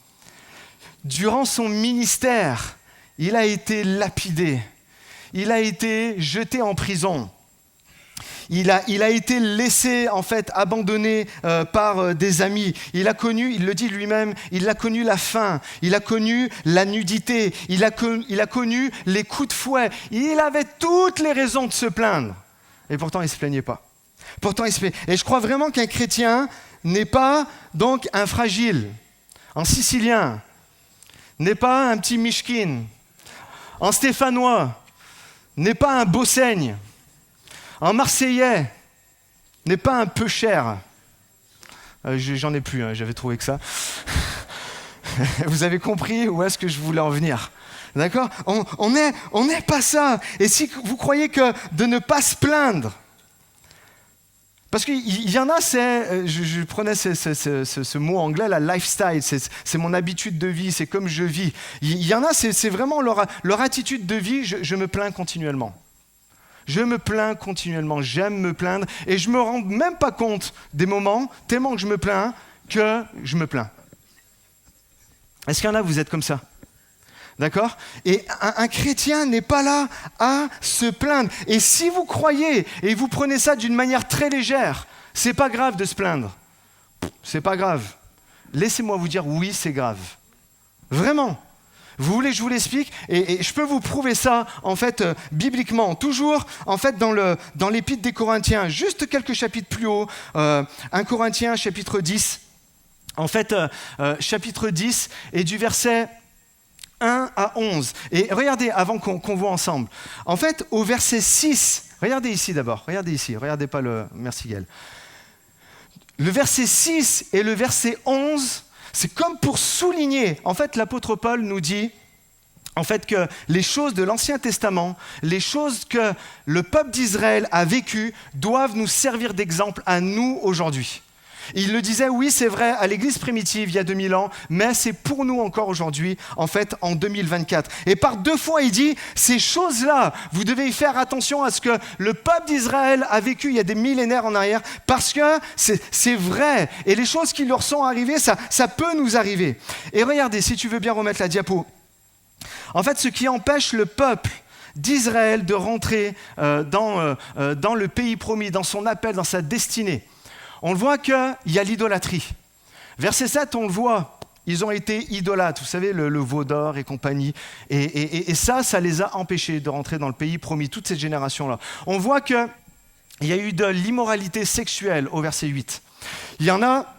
Durant son ministère, il a été lapidé, il a été jeté en prison. il a été laissé, en fait, abandonné par des amis. Il a connu, il le dit lui-même, il a connu la faim, il a connu la nudité, il a connu les coups de fouet. Il avait toutes les raisons de se plaindre. Et pourtant, il ne se plaignait pas. Et je crois vraiment qu'un chrétien n'est pas donc un fragile, un sicilien, n'est pas un petit Mishkin, un stéphanois, n'est pas un Bossaigne, un Marseillais, n'est pas un peu cher. J'en ai plus, j'avais trouvé que ça. Vous avez compris où est-ce que je voulais en venir? D'accord? On n'est pas ça. Et si vous croyez que de ne pas se plaindre, parce qu'il y en a, je prenais ce mot anglais, la lifestyle, c'est mon habitude de vie, c'est comme je vis. Il y en a, c'est vraiment leur attitude de vie, je me plains continuellement. Je me plains continuellement, j'aime me plaindre, et je me rends même pas compte des moments, tellement que je me plains, que je me plains. Est-ce qu'il y en a, vous êtes comme ça? D'accord? Et un chrétien n'est pas là à se plaindre. Et si vous croyez et vous prenez ça d'une manière très légère, c'est pas grave de se plaindre. C'est pas grave. Laissez-moi vous dire, oui, c'est grave. Vraiment. Vous voulez que je vous l'explique? Et je peux vous prouver ça, en fait, bibliquement. Toujours, en fait, dans l'épître des Corinthiens, juste quelques chapitres plus haut, 1 Corinthiens, chapitre 10. En fait, chapitre 10, et du verset 1 à 11. Et regardez, avant qu'on voit ensemble. En fait, au verset 6, regardez ici d'abord, regardez pas le... Merci Gaël. Le verset 6 et le verset 11, c'est comme pour souligner. En fait, l'apôtre Paul nous dit, en fait, que les choses de l'Ancien Testament, les choses que le peuple d'Israël a vécues, doivent nous servir d'exemple à nous aujourd'hui. Il le disait, oui, c'est vrai, à l'église primitive, il y a 2000 ans, mais c'est pour nous encore aujourd'hui, en fait, en 2024. Et par 2 fois, il dit, ces choses-là, vous devez y faire attention à ce que le peuple d'Israël a vécu il y a des millénaires en arrière, parce que c'est vrai. Et les choses qui leur sont arrivées, ça peut nous arriver. Et regardez, si tu veux bien remettre la diapo. En fait, ce qui empêche le peuple d'Israël de rentrer dans le pays promis, dans son appel, dans sa destinée, on le voit qu'il y a l'idolâtrie. Verset 7, on le voit, ils ont été idolâtres, vous savez, le veau d'or et compagnie. Et ça les a empêchés de rentrer dans le pays promis, toute cette génération-là. On voit qu'il y a eu de l'immoralité sexuelle au verset 8. Il y en a,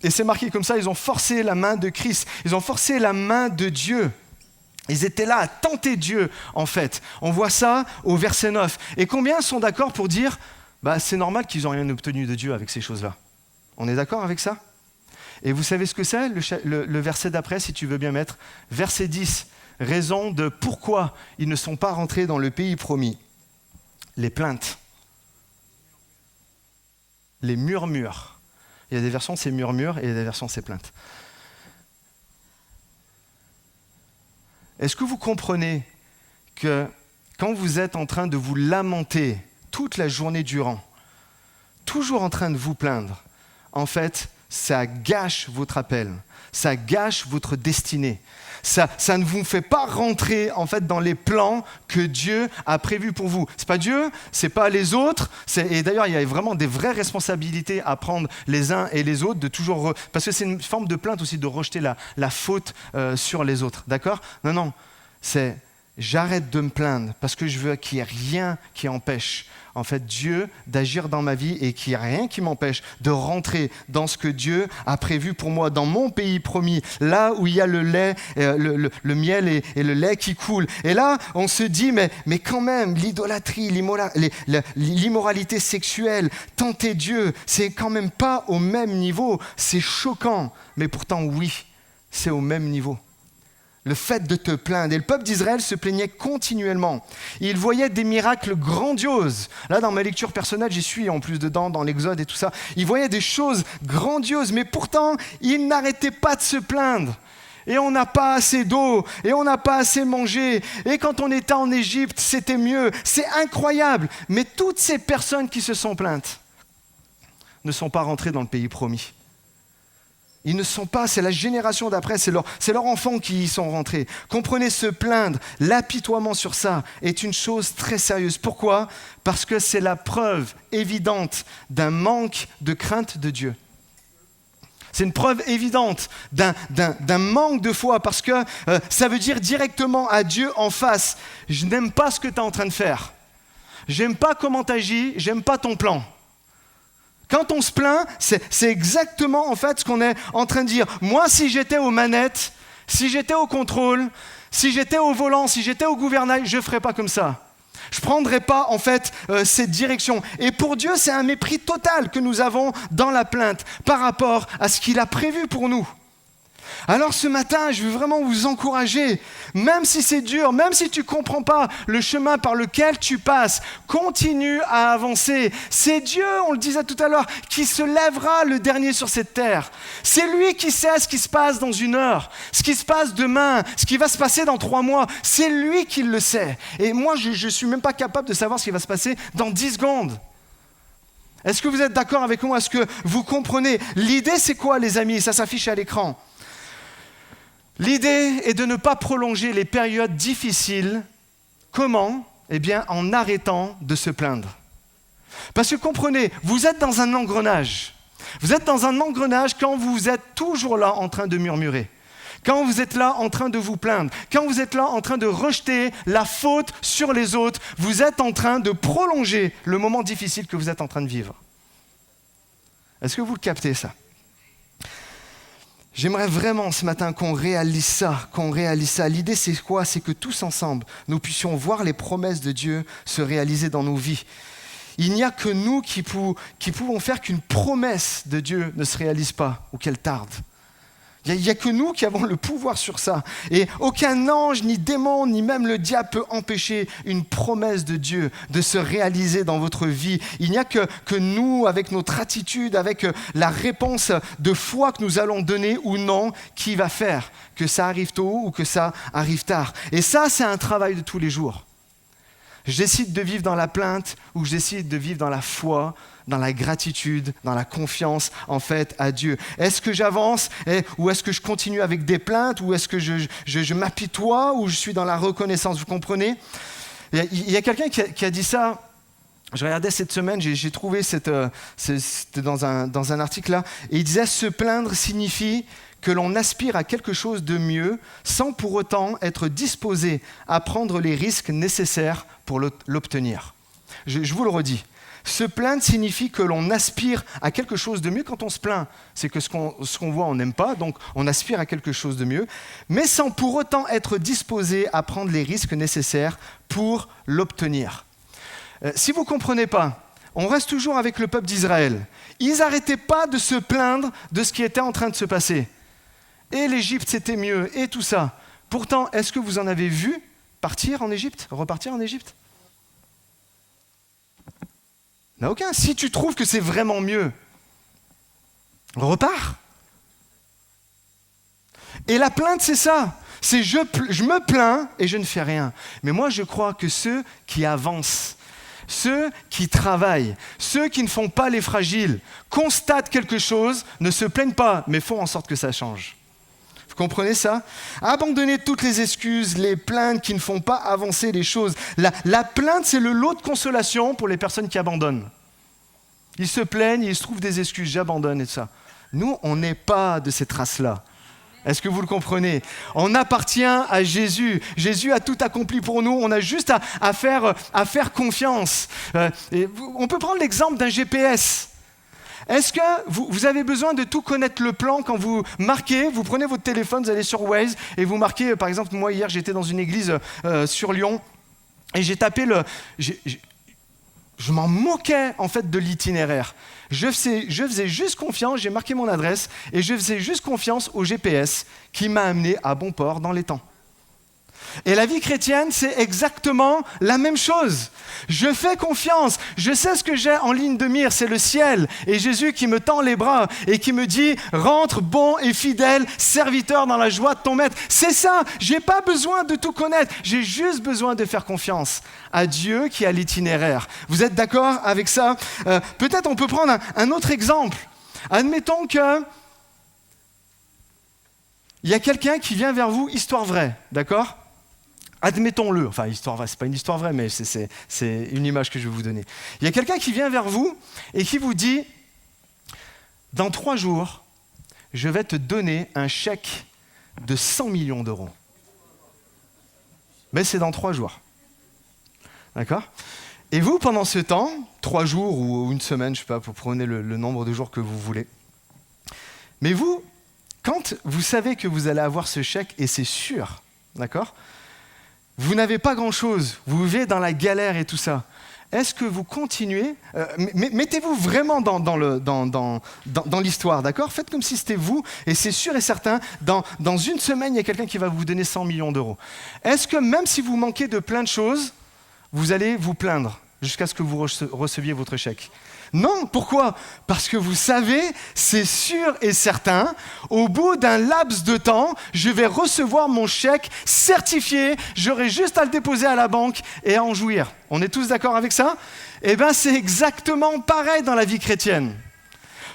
et c'est marqué comme ça, ils ont forcé la main de Christ, ils ont forcé la main de Dieu. Ils étaient là à tenter Dieu, en fait. On voit ça au verset 9. Et combien sont d'accord pour dire... c'est normal qu'ils n'ont rien obtenu de Dieu avec ces choses-là. On est d'accord avec ça? Et vous savez ce que c'est, le verset d'après, si tu veux bien mettre? Verset 10, raison de pourquoi ils ne sont pas rentrés dans le pays promis. Les plaintes. Les murmures. Il y a des versions, c'est murmures, et il y a des versions, c'est plaintes. Est-ce que vous comprenez que quand vous êtes en train de vous lamenter toute la journée durant, toujours en train de vous plaindre, en fait, ça gâche votre appel, ça gâche votre destinée. Ça ne vous fait pas rentrer, en fait, dans les plans que Dieu a prévus pour vous. C'est pas Dieu, c'est pas les autres. Et d'ailleurs, il y a vraiment des vraies responsabilités à prendre les uns et les autres, de toujours parce que c'est une forme de plainte aussi de rejeter la faute sur les autres. D'accord? Non, c'est j'arrête de me plaindre parce que je veux qu'il n'y ait rien qui empêche en fait Dieu d'agir dans ma vie et qu'il n'y ait rien qui m'empêche de rentrer dans ce que Dieu a prévu pour moi, dans mon pays promis, là où il y a le lait, le miel et le lait qui coule. Et là, on se dit, mais quand même, l'idolâtrie, l'immoralité sexuelle, tenter Dieu, c'est quand même pas au même niveau. C'est choquant, mais pourtant oui, c'est au même niveau. Le fait de te plaindre. Et le peuple d'Israël se plaignait continuellement. Il voyait des miracles grandioses. Là, dans ma lecture personnelle, j'y suis en plus dedans, dans l'Exode et tout ça. Il voyait des choses grandioses, mais pourtant, il n'arrêtait pas de se plaindre. Et on n'a pas assez d'eau, et on n'a pas assez mangé. Et quand on était en Égypte, c'était mieux. C'est incroyable. Mais toutes ces personnes qui se sont plaintes ne sont pas rentrées dans le pays promis. Ils ne sont pas, c'est la génération d'après, c'est leurs enfants qui y sont rentrés. Comprenez, se plaindre, l'apitoiement sur ça est une chose très sérieuse. Pourquoi ? Parce que c'est la preuve évidente d'un manque de crainte de Dieu. C'est une preuve évidente d'un manque de foi parce que ça veut dire directement à Dieu en face, je n'aime pas ce que tu es en train de faire. J'aime pas comment tu agis, j'aime pas ton plan. Quand on se plaint, c'est exactement en fait ce qu'on est en train de dire. Moi, si j'étais aux manettes, si j'étais au contrôle, si j'étais au volant, si j'étais au gouvernail, je ne ferais pas comme ça. Je ne prendrais pas en fait cette direction. Et pour Dieu, c'est un mépris total que nous avons dans la plainte par rapport à ce qu'il a prévu pour nous. Alors ce matin, je veux vraiment vous encourager, même si c'est dur, même si tu ne comprends pas le chemin par lequel tu passes, continue à avancer. C'est Dieu, on le disait tout à l'heure, qui se lèvera le dernier sur cette terre. C'est lui qui sait ce qui se passe dans 1 heure, ce qui se passe demain, ce qui va se passer dans 3 mois. C'est lui qui le sait. Et moi, je ne suis même pas capable de savoir ce qui va se passer dans 10 secondes. Est-ce que vous êtes d'accord avec moi? Est-ce que vous comprenez? L'idée, c'est quoi, les amis? Ça s'affiche à l'écran. L'idée est de ne pas prolonger les périodes difficiles. Comment ? Eh bien, en arrêtant de se plaindre. Parce que comprenez, vous êtes dans un engrenage. Vous êtes dans un engrenage quand vous êtes toujours là en train de murmurer. Quand vous êtes là en train de vous plaindre. Quand vous êtes là en train de rejeter la faute sur les autres. Vous êtes en train de prolonger le moment difficile que vous êtes en train de vivre. Est-ce que vous le captez, ça ? J'aimerais vraiment ce matin qu'on réalise ça. L'idée, c'est quoi ? C'est que tous ensemble, nous puissions voir les promesses de Dieu se réaliser dans nos vies. Il n'y a que nous qui pouvons faire qu'une promesse de Dieu ne se réalise pas ou qu'elle tarde. Il n'y a que nous qui avons le pouvoir sur ça. Et aucun ange, ni démon, ni même le diable peut empêcher une promesse de Dieu de se réaliser dans votre vie. Il n'y a que nous, avec notre attitude, avec la réponse de foi que nous allons donner ou non, qui va faire que ça arrive tôt ou que ça arrive tard. Et ça, c'est un travail de tous les jours. Je décide de vivre dans la plainte ou je décide de vivre dans la foi, dans la gratitude, dans la confiance en fait à Dieu. Est-ce que j'avance ou est-ce que je continue avec des plaintes ou est-ce que je m'apitoie ou je suis dans la reconnaissance? Vous comprenez? Il y a quelqu'un qui a dit ça. Je regardais cette semaine, j'ai trouvé c'était dans un article là, et il disait « Se plaindre signifie que l'on aspire à quelque chose de mieux sans pour autant être disposé à prendre les risques nécessaires pour l'obtenir. » Je vous le redis. Se plaindre signifie que l'on aspire à quelque chose de mieux. Quand on se plaint, c'est que ce qu'on voit, on n'aime pas, donc on aspire à quelque chose de mieux, mais sans pour autant être disposé à prendre les risques nécessaires pour l'obtenir. Si vous ne comprenez pas, on reste toujours avec le peuple d'Israël. Ils n'arrêtaient pas de se plaindre de ce qui était en train de se passer. Et l'Égypte, c'était mieux, et tout ça. Pourtant, est-ce que vous en avez vu repartir en Égypte? Aucun. Si tu trouves que c'est vraiment mieux, repars. Et la plainte, c'est ça. C'est je me plains et je ne fais rien. Mais moi, je crois que ceux qui avancent, ceux qui travaillent, ceux qui ne font pas les fragiles, constatent quelque chose, ne se plaignent pas, mais font en sorte que ça change. Vous comprenez ça? Abandonnez toutes les excuses, les plaintes qui ne font pas avancer les choses. La plainte, c'est le lot de consolation pour les personnes qui abandonnent. Ils se plaignent, ils se trouvent des excuses, j'abandonne et tout ça. Nous, on n'est pas de cette race-là. Est-ce que vous le comprenez? On appartient à Jésus. Jésus a tout accompli pour nous. On a juste à faire confiance. On peut prendre l'exemple d'un GPS. Est-ce que vous avez besoin de tout connaître le plan quand vous marquez, vous prenez votre téléphone, vous allez sur Waze et vous marquez, par exemple, moi hier j'étais dans une église sur Lyon et j'ai tapé je m'en moquais en fait de l'itinéraire. Je faisais juste confiance, j'ai marqué mon adresse et je faisais juste confiance au GPS qui m'a amené à bon port dans les temps. Et la vie chrétienne, c'est exactement la même chose. Je fais confiance, je sais ce que j'ai en ligne de mire, c'est le ciel. Et Jésus qui me tend les bras et qui me dit « Rentre bon et fidèle, serviteur dans la joie de ton maître ». C'est ça, je n'ai pas besoin de tout connaître, j'ai juste besoin de faire confiance à Dieu qui a l'itinéraire. Vous êtes d'accord avec ça? Peut-être on peut prendre un autre exemple. Admettons que Il y a quelqu'un qui vient vers vous, histoire vraie, d'accord ? Admettons-le, enfin histoire vraie, c'est pas une histoire vraie, mais c'est une image que je vais vous donner. Il y a quelqu'un qui vient vers vous et qui vous dit, dans 3 jours, je vais te donner un chèque de 100 millions d'euros. Mais c'est dans 3 jours. D'accord ? Et vous, pendant ce temps, 3 jours ou une semaine, je ne sais pas, vous prenez le nombre de jours que vous voulez. Mais vous, quand vous savez que vous allez avoir ce chèque, et c'est sûr, d'accord ? Vous n'avez pas grand-chose, vous vivez dans la galère et tout ça. Est-ce que vous continuez mettez-vous vraiment dans l'histoire, d'accord ? Faites comme si c'était vous, et c'est sûr et certain, dans une semaine, il y a quelqu'un qui va vous donner 100 millions d'euros. Est-ce que même si vous manquez de plein de choses, vous allez vous plaindre jusqu'à ce que vous receviez votre chèque ? Non, pourquoi ? Parce que vous savez, c'est sûr et certain, au bout d'un laps de temps, je vais recevoir mon chèque certifié, j'aurai juste à le déposer à la banque et à en jouir. On est tous d'accord avec ça ? Eh bien, c'est exactement pareil dans la vie chrétienne.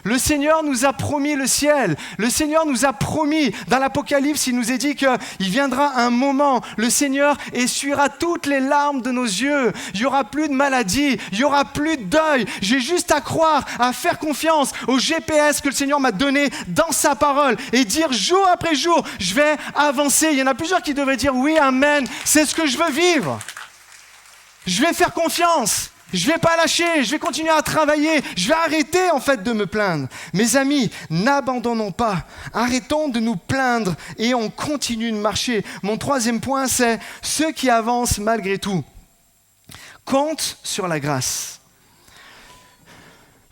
Le Seigneur nous a promis le ciel. Le Seigneur nous a promis, dans l'Apocalypse, il nous est dit qu'il viendra un moment, le Seigneur essuiera toutes les larmes de nos yeux. Il n'y aura plus de maladie, il n'y aura plus de deuil. J'ai juste à croire, à faire confiance au GPS que le Seigneur m'a donné dans sa parole et dire jour après jour, je vais avancer. Il y en a plusieurs qui devraient dire oui, amen, c'est ce que je veux vivre. Je vais faire confiance. Je ne vais pas lâcher, je vais continuer à travailler, je vais arrêter en fait de me plaindre. Mes amis, n'abandonnons pas, arrêtons de nous plaindre et on continue de marcher. Mon 3e point, c'est ceux qui avancent malgré tout. Compte sur la grâce.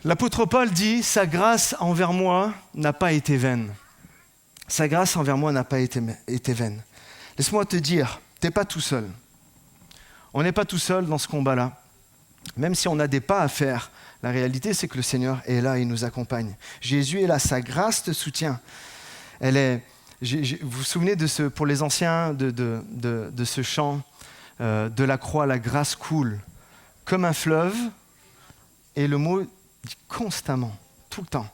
L'apôtre Paul dit, sa grâce envers moi n'a pas été vaine. Sa grâce envers moi n'a pas été vaine. Laisse-moi te dire, tu n'es pas tout seul. On n'est pas tout seul dans ce combat-là. Même si on a des pas à faire, la réalité c'est que le Seigneur est là et il nous accompagne. Jésus est là, sa grâce te soutient. Vous vous souvenez pour les anciens de ce chant de la croix, la grâce coule comme un fleuve, et le mot dit constamment, tout le temps.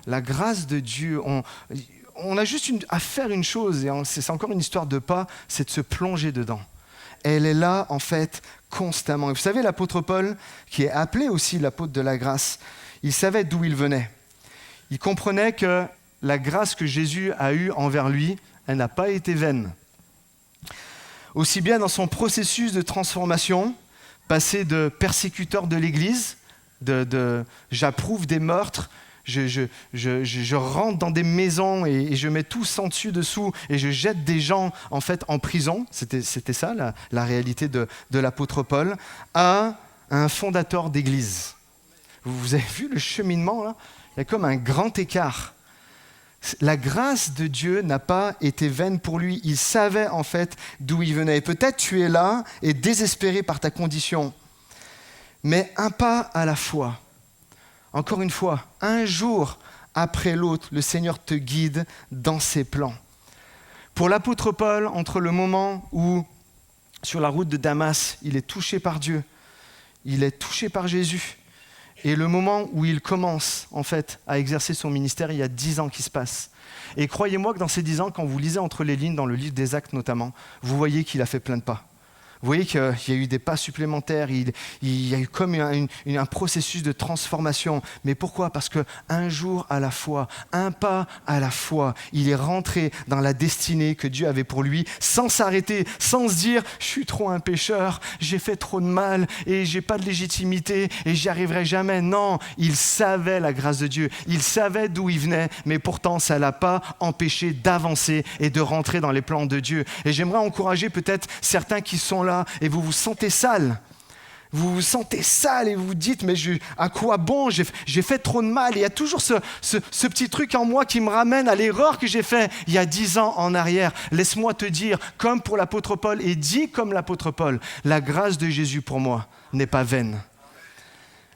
La grâce de Dieu, on a juste à faire une chose, et c'est encore une histoire de pas, c'est de se plonger dedans. Elle est là, en fait, constamment. Et vous savez, l'apôtre Paul, qui est appelé aussi l'apôtre de la grâce, il savait d'où il venait. Il comprenait que la grâce que Jésus a eue envers lui, elle n'a pas été vaine. Aussi bien dans son processus de transformation, passer de persécuteur de l'Église, j'approuve des meurtres, je rentre dans des maisons et je mets tout sang dessus et je jette des gens en fait en prison. C'était ça la réalité de l'apôtre Paul, à un fondateur d'église. Vous avez vu le cheminement là ? Il y a comme un grand écart. La grâce de Dieu n'a pas été vaine pour lui. Il savait en fait d'où il venait. Et peut-être tu es là et désespéré par ta condition. Mais un pas à la fois. Encore une fois, un jour après l'autre, le Seigneur te guide dans ses plans. Pour l'apôtre Paul, entre le moment où, sur la route de Damas, il est touché par Dieu, il est touché par Jésus, et le moment où il commence, en fait, à exercer son ministère, il y a 10 ans qui se passent. Et croyez-moi que dans ces 10 ans, quand vous lisez entre les lignes, dans le livre des Actes notamment, vous voyez qu'il a fait plein de pas. Vous voyez qu'il y a eu des pas supplémentaires, il y a eu comme un processus de transformation. Mais pourquoi ? Parce qu'un jour à la fois, un pas à la fois, il est rentré dans la destinée que Dieu avait pour lui, sans s'arrêter, sans se dire « je suis trop un pécheur, j'ai fait trop de mal et j'ai pas de légitimité et j'y arriverai jamais ». Non, il savait la grâce de Dieu, il savait d'où il venait, mais pourtant ça ne l'a pas empêché d'avancer et de rentrer dans les plans de Dieu. Et j'aimerais encourager peut-être certains qui sont là et vous vous sentez sale. Vous vous sentez sale et vous vous dites mais à quoi bon, j'ai fait trop de mal. Et il y a toujours ce petit truc en moi qui me ramène à l'erreur que j'ai faite il y a 10 ans en arrière. Laisse-moi te dire, comme pour l'apôtre Paul, et dis comme l'apôtre Paul, la grâce de Jésus pour moi n'est pas vaine.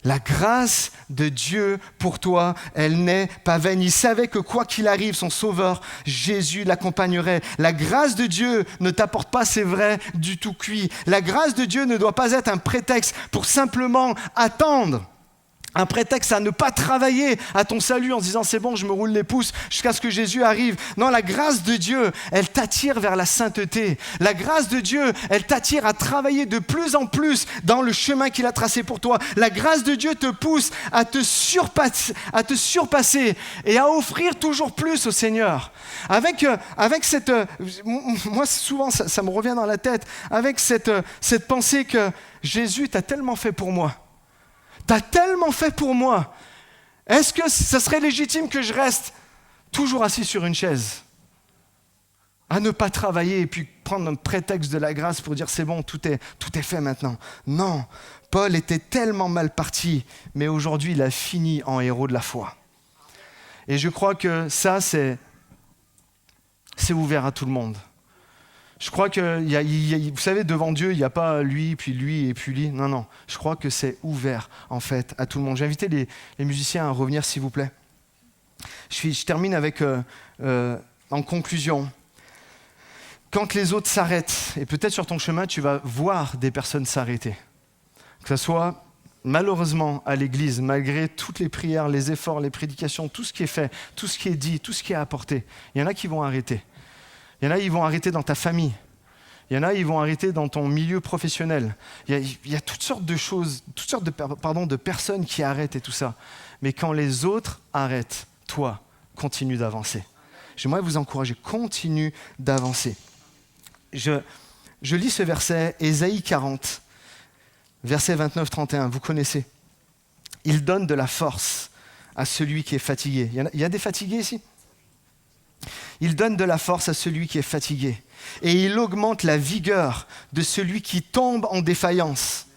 La grâce de Dieu pour toi, elle n'est pas vaine. Il savait que quoi qu'il arrive, son sauveur, Jésus, l'accompagnerait. La grâce de Dieu ne t'apporte pas, c'est vrai, du tout cuit. La grâce de Dieu ne doit pas être un prétexte pour simplement attendre un prétexte à ne pas travailler à ton salut en se disant c'est bon, je me roule les pouces jusqu'à ce que Jésus arrive. Non, la grâce de Dieu, elle t'attire vers la sainteté. La grâce de Dieu, elle t'attire à travailler de plus en plus dans le chemin qu'il a tracé pour toi. La grâce de Dieu te pousse à te surpasser et à offrir toujours plus au Seigneur. Avec cette... moi, souvent, ça me revient dans la tête, avec cette pensée que Jésus t'a tellement fait pour moi. T'as tellement fait pour moi. Est-ce que ça serait légitime que je reste toujours assis sur une chaise, à ne pas travailler et puis prendre un prétexte de la grâce pour dire c'est bon, tout est fait maintenant? Non, Paul était tellement mal parti, mais aujourd'hui il a fini en héros de la foi. Et je crois que ça c'est ouvert à tout le monde. Je crois que, vous savez, devant Dieu, il n'y a pas lui et puis lui. Non. Je crois que c'est ouvert, en fait, à tout le monde. J'ai invité les musiciens à revenir, s'il vous plaît. Je termine avec, en conclusion, quand les autres s'arrêtent, et peut-être sur ton chemin, tu vas voir des personnes s'arrêter. Que ce soit, malheureusement, à l'église, malgré toutes les prières, les efforts, les prédications, tout ce qui est fait, tout ce qui est dit, tout ce qui est apporté, il y en a qui vont arrêter. Il y en a, ils vont arrêter dans ta famille. Il y en a, ils vont arrêter dans ton milieu professionnel. Il y a toutes sortes de choses, de personnes qui arrêtent et tout ça. Mais quand les autres arrêtent, toi, continue d'avancer. J'aimerais vous encourager, continue d'avancer. Je lis ce verset, Ésaïe 40, verset 29-31, vous connaissez. Il donne de la force à celui qui est fatigué. Il y a des fatigués ici ? Il donne de la force à celui qui est fatigué et il augmente la vigueur de celui qui tombe en défaillance.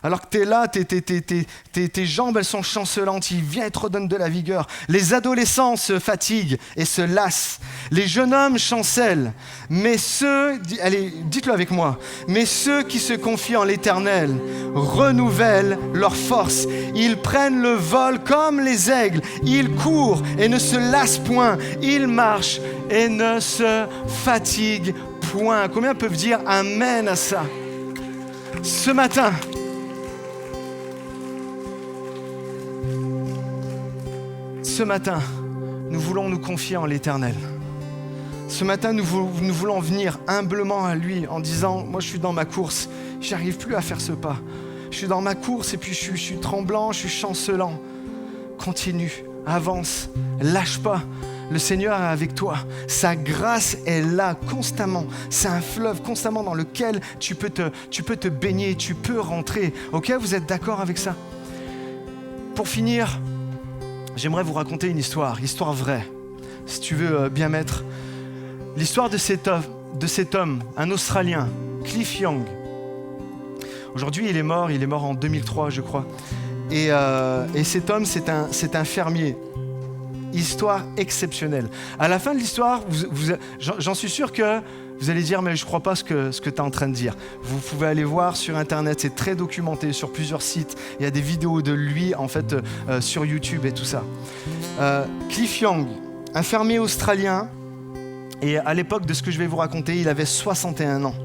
Alors que tu es là, tes jambes elles sont chancelantes, il vient et te redonne de la vigueur. Les adolescents se fatiguent et se lassent. Les jeunes hommes chancellent. Mais dites-le avec moi, mais ceux qui se confient en l'Éternel renouvellent leur force. Ils prennent le vol comme les aigles. Ils courent et ne se lassent point. Ils marchent et ne se fatiguent point. Combien peuvent dire amen à ça? Ce matin, nous voulons nous confier en l'Éternel. Ce matin, nous voulons venir humblement à lui en disant, moi je suis dans ma course, je n'arrive plus à faire ce pas. Je suis dans ma course et puis je suis tremblant, je suis chancelant. Continue, avance, lâche pas. Le Seigneur est avec toi. Sa grâce est là constamment. C'est un fleuve constamment dans lequel tu peux te baigner, tu peux rentrer. Ok, vous êtes d'accord avec ça? Pour finir, j'aimerais vous raconter une histoire vraie, si tu veux bien mettre. L'histoire de cet homme, un Australien, Cliff Young. Aujourd'hui, il est mort en 2003, je crois. Et cet homme, c'est un fermier. Histoire exceptionnelle. À la fin de l'histoire, j'en suis sûr que vous allez dire, mais je ne crois pas ce que tu es en train de dire. Vous pouvez aller voir sur Internet, c'est très documenté sur plusieurs sites. Il y a des vidéos de lui, en fait, sur YouTube et tout ça. Cliff Young, un fermier australien, et à l'époque de ce que je vais vous raconter, il avait 61 ans.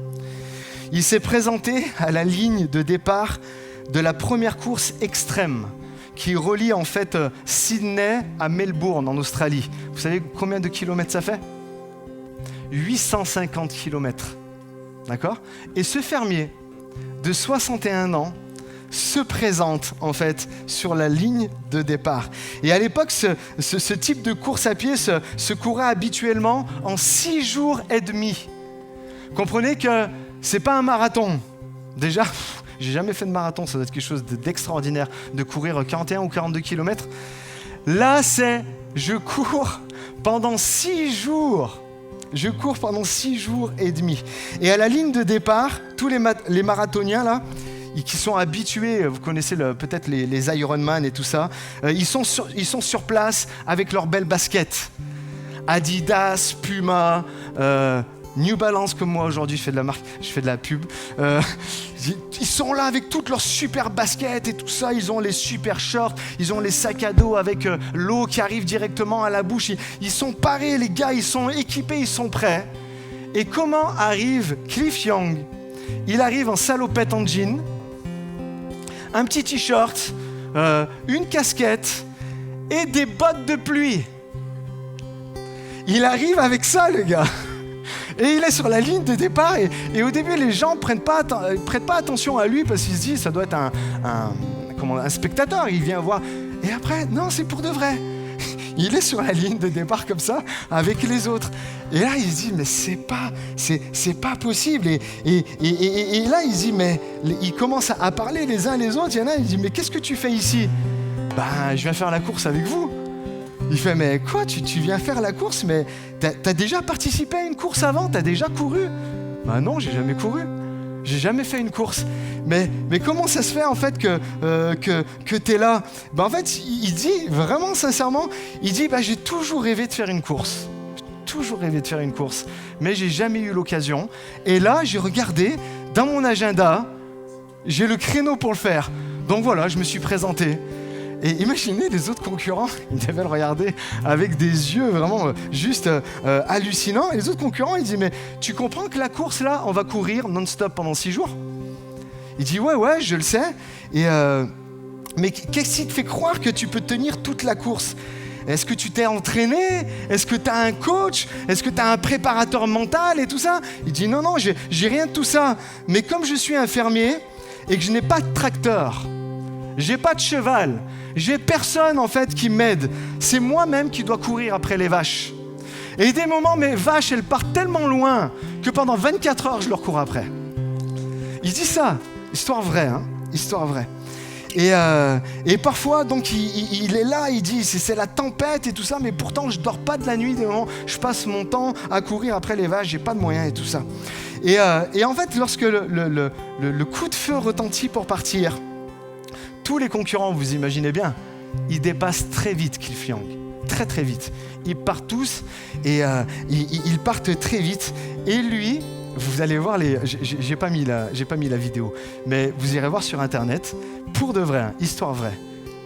Il s'est présenté à la ligne de départ de la première course extrême qui relie en fait Sydney à Melbourne en Australie. Vous savez combien de kilomètres ça fait ? 850 kilomètres. D'accord ? Et ce fermier de 61 ans se présente en fait sur la ligne de départ. Et à l'époque, ce type de course à pied se courait habituellement en 6 jours et demi. Comprenez que c'est pas un marathon. Déjà, j'ai jamais fait de marathon, ça doit être quelque chose d'extraordinaire de courir 41 ou 42 km. Là, je cours pendant 6 jours. Je cours pendant 6 jours et demi. Et à la ligne de départ, tous les marathoniens là, qui sont habitués, vous connaissez peut-être les Ironman et tout ça, ils sont sur place avec leurs belles baskets. Adidas, Puma, New Balance, comme moi aujourd'hui, je fais de la pub. Ils sont là avec toutes leurs super baskets et tout ça. Ils ont les super shorts, ils ont les sacs à dos avec l'eau qui arrive directement à la bouche. Ils sont parés, les gars, ils sont équipés, ils sont prêts. Et comment arrive Cliff Young ? Il arrive en salopette en jean, un petit t-shirt, une casquette et des bottes de pluie. Il arrive avec ça, le gars. Et il est sur la ligne de départ et au début, les gens ne prêtent pas attention à lui parce qu'ils se disent ça doit être un spectateur, il vient voir. Et après, non, c'est pour de vrai. Il est sur la ligne de départ comme ça, avec les autres. Et là, il se dit, mais c'est pas possible. Et là, il se dit, mais ils commencent à parler les uns les autres. Il y en a, il dit, mais qu'est-ce que tu fais ici? Ben, je viens faire la course avec vous. Il fait, mais quoi, tu viens faire la course? Mais t'as déjà participé à une course avant? T'as déjà couru? Ben non, j'ai jamais couru. J'ai jamais fait une course. Mais comment ça se fait en fait que t'es là? Ben en fait, il dit vraiment sincèrement, il dit j'ai toujours rêvé de faire une course. J'ai toujours rêvé de faire une course, mais j'ai jamais eu l'occasion. Et là, j'ai regardé dans mon agenda, j'ai le créneau pour le faire. Donc voilà, je me suis présenté. Et imaginez les autres concurrents, ils devaient le regarder avec des yeux vraiment juste hallucinants. Et les autres concurrents, ils disent, mais tu comprends que la course là, on va courir non-stop pendant 6 jours? Il dit, ouais, je le sais. Mais qu'est-ce qui te fait croire que tu peux tenir toute la course? Est-ce que tu t'es entraîné? Est-ce que tu as un coach? Est-ce que tu as un préparateur mental et tout ça? Il dit, non, j'ai rien de tout ça. Mais comme je suis un fermier et que je n'ai pas de tracteur, j'ai pas de cheval, j'ai personne en fait qui m'aide. C'est moi-même qui dois courir après les vaches. Et des moments, mes vaches, elles partent tellement loin que pendant 24 heures, je leur cours après. Il dit ça, histoire vraie, hein, histoire vraie. Et parfois, donc, il est là, il dit, c'est la tempête et tout ça, mais pourtant, je dors pas de la nuit. Des moments, je passe mon temps à courir après les vaches, j'ai pas de moyens et tout ça. Et en fait, lorsque le coup de feu retentit pour partir, tous les concurrents, vous imaginez bien, ils dépassent très vite Cliff Young. Très très vite. Ils partent tous et ils partent très vite. Et lui, vous allez voir, j'ai pas mis la vidéo, mais vous irez voir sur internet, pour de vrai, hein, histoire vraie.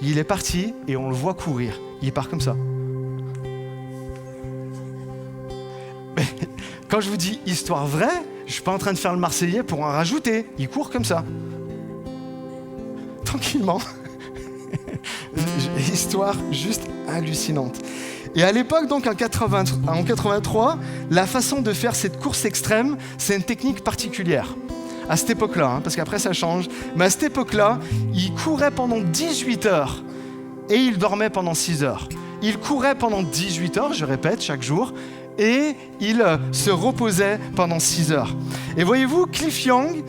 Il est parti et on le voit courir. Il part comme ça. Mais quand je vous dis histoire vraie, je suis pas en train de faire le Marseillais pour en rajouter. Il court comme ça. Tranquillement. Histoire juste hallucinante. Et à l'époque, donc en 83, la façon de faire cette course extrême, c'est une technique particulière. À cette époque-là, hein, parce qu'après ça change, mais à cette époque-là, il courait pendant 18 heures et il dormait pendant 6 heures. Il courait pendant 18 heures, je répète, chaque jour, et il se reposait pendant 6 heures. Et voyez-vous, Cliff Young,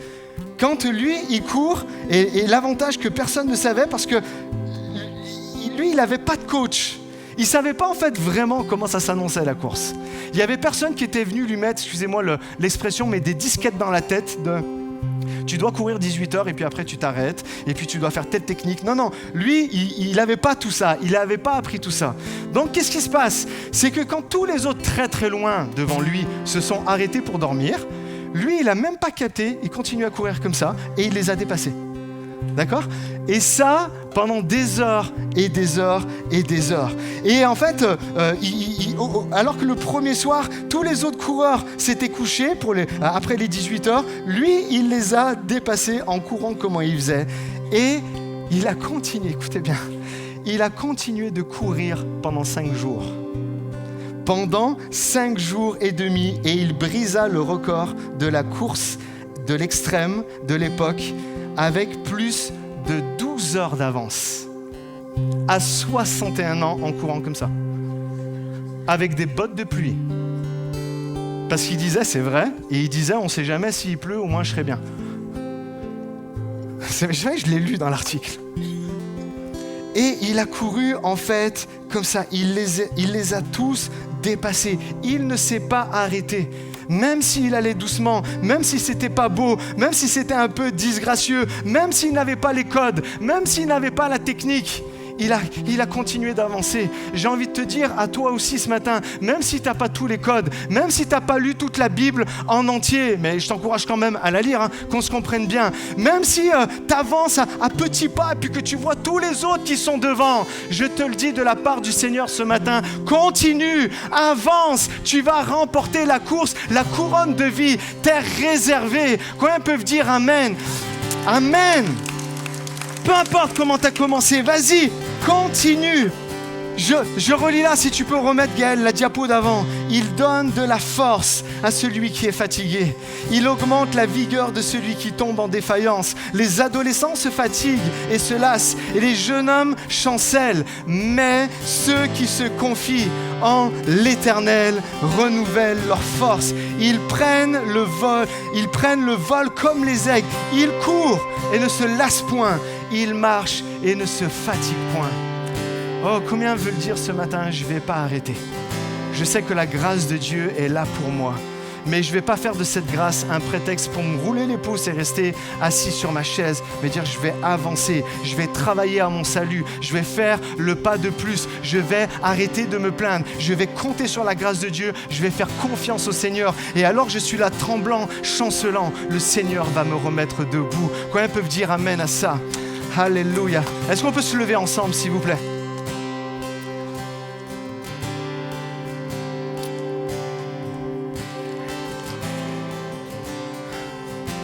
quand lui, il court, et l'avantage que personne ne savait, parce que lui, il n'avait pas de coach. Il ne savait pas en fait vraiment comment ça s'annonçait la course. Il n'y avait personne qui était venu lui mettre, excusez-moi l'expression, mais des disquettes dans la tête de « tu dois courir 18 heures et puis après tu t'arrêtes et puis tu dois faire telle technique ». Non, lui, il n'avait pas tout ça, il n'avait pas appris tout ça. Donc qu'est-ce qui se passe? C'est que quand tous les autres très très loin devant lui se sont arrêtés pour dormir, lui, il n'a même pas capté, il continue à courir comme ça et il les a dépassés. D'accord? Et ça, pendant des heures et des heures et des heures. Et en fait, alors que le premier soir, tous les autres coureurs s'étaient couchés après les 18 heures, lui, il les a dépassés en courant comme il faisait. Et il a continué, écoutez bien, il a continué de courir pendant 5 jours. Pendant 5 jours et demi, et il brisa le record de la course de l'extrême de l'époque, avec plus de 12 heures d'avance, à 61 ans en courant comme ça, avec des bottes de pluie. Parce qu'il disait, c'est vrai, et il disait, on ne sait jamais s'il pleut, au moins je serai bien. Je l'ai lu dans l'article. Et il a couru en fait comme ça, il les a tous dépassés. Il ne s'est pas arrêté. Même s'il allait doucement, même si c'était pas beau, même si c'était un peu disgracieux, même s'il n'avait pas les codes, même s'il n'avait pas la technique, il a continué d'avancer. J'ai envie de te dire à toi aussi ce matin, même si tu n'as pas tous les codes, même si tu n'as pas lu toute la Bible en entier, mais je t'encourage quand même à la lire, hein, qu'on se comprenne bien, même si tu avances à petits pas et puis que tu vois tous les autres qui sont devant, je te le dis de la part du Seigneur ce matin, continue, avance, tu vas remporter la course, la couronne de vie t'est réservée. Combien peuvent dire Amen? Amen. Peu importe comment tu as commencé, vas-y, continue. Je relis là, si tu peux remettre, Gaël, la diapo d'avant. Il donne de la force à celui qui est fatigué. Il augmente la vigueur de celui qui tombe en défaillance. Les adolescents se fatiguent et se lassent, et les jeunes hommes chancellent. Mais ceux qui se confient en l'Éternel renouvellent leur force. Ils prennent le vol comme les aigles. Ils courent et ne se lassent point. Ils marchent et ne se fatiguent point. Oh, combien veulent dire ce matin, je ne vais pas arrêter. Je sais que la grâce de Dieu est là pour moi. Mais je ne vais pas faire de cette grâce un prétexte pour me rouler les pouces et rester assis sur ma chaise. Mais dire, je vais avancer, je vais travailler à mon salut, je vais faire le pas de plus. Je vais arrêter de me plaindre. Je vais compter sur la grâce de Dieu. Je vais faire confiance au Seigneur. Et alors je suis là tremblant, chancelant. Le Seigneur va me remettre debout. Combien peuvent dire amen à ça? Alléluia. Est-ce qu'on peut se lever ensemble, s'il vous plaît?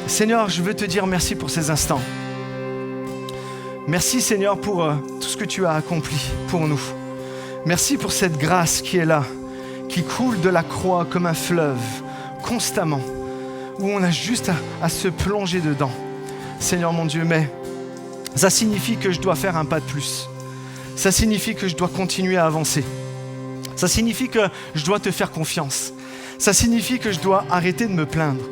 Seigneur, je veux te dire merci pour ces instants. Merci Seigneur pour tout ce que tu as accompli pour nous. Merci pour cette grâce qui est là, qui coule de la croix comme un fleuve, constamment, où on a juste à se plonger dedans. Seigneur mon Dieu, mais ça signifie que je dois faire un pas de plus. Ça signifie que je dois continuer à avancer. Ça signifie que je dois te faire confiance. Ça signifie que je dois arrêter de me plaindre.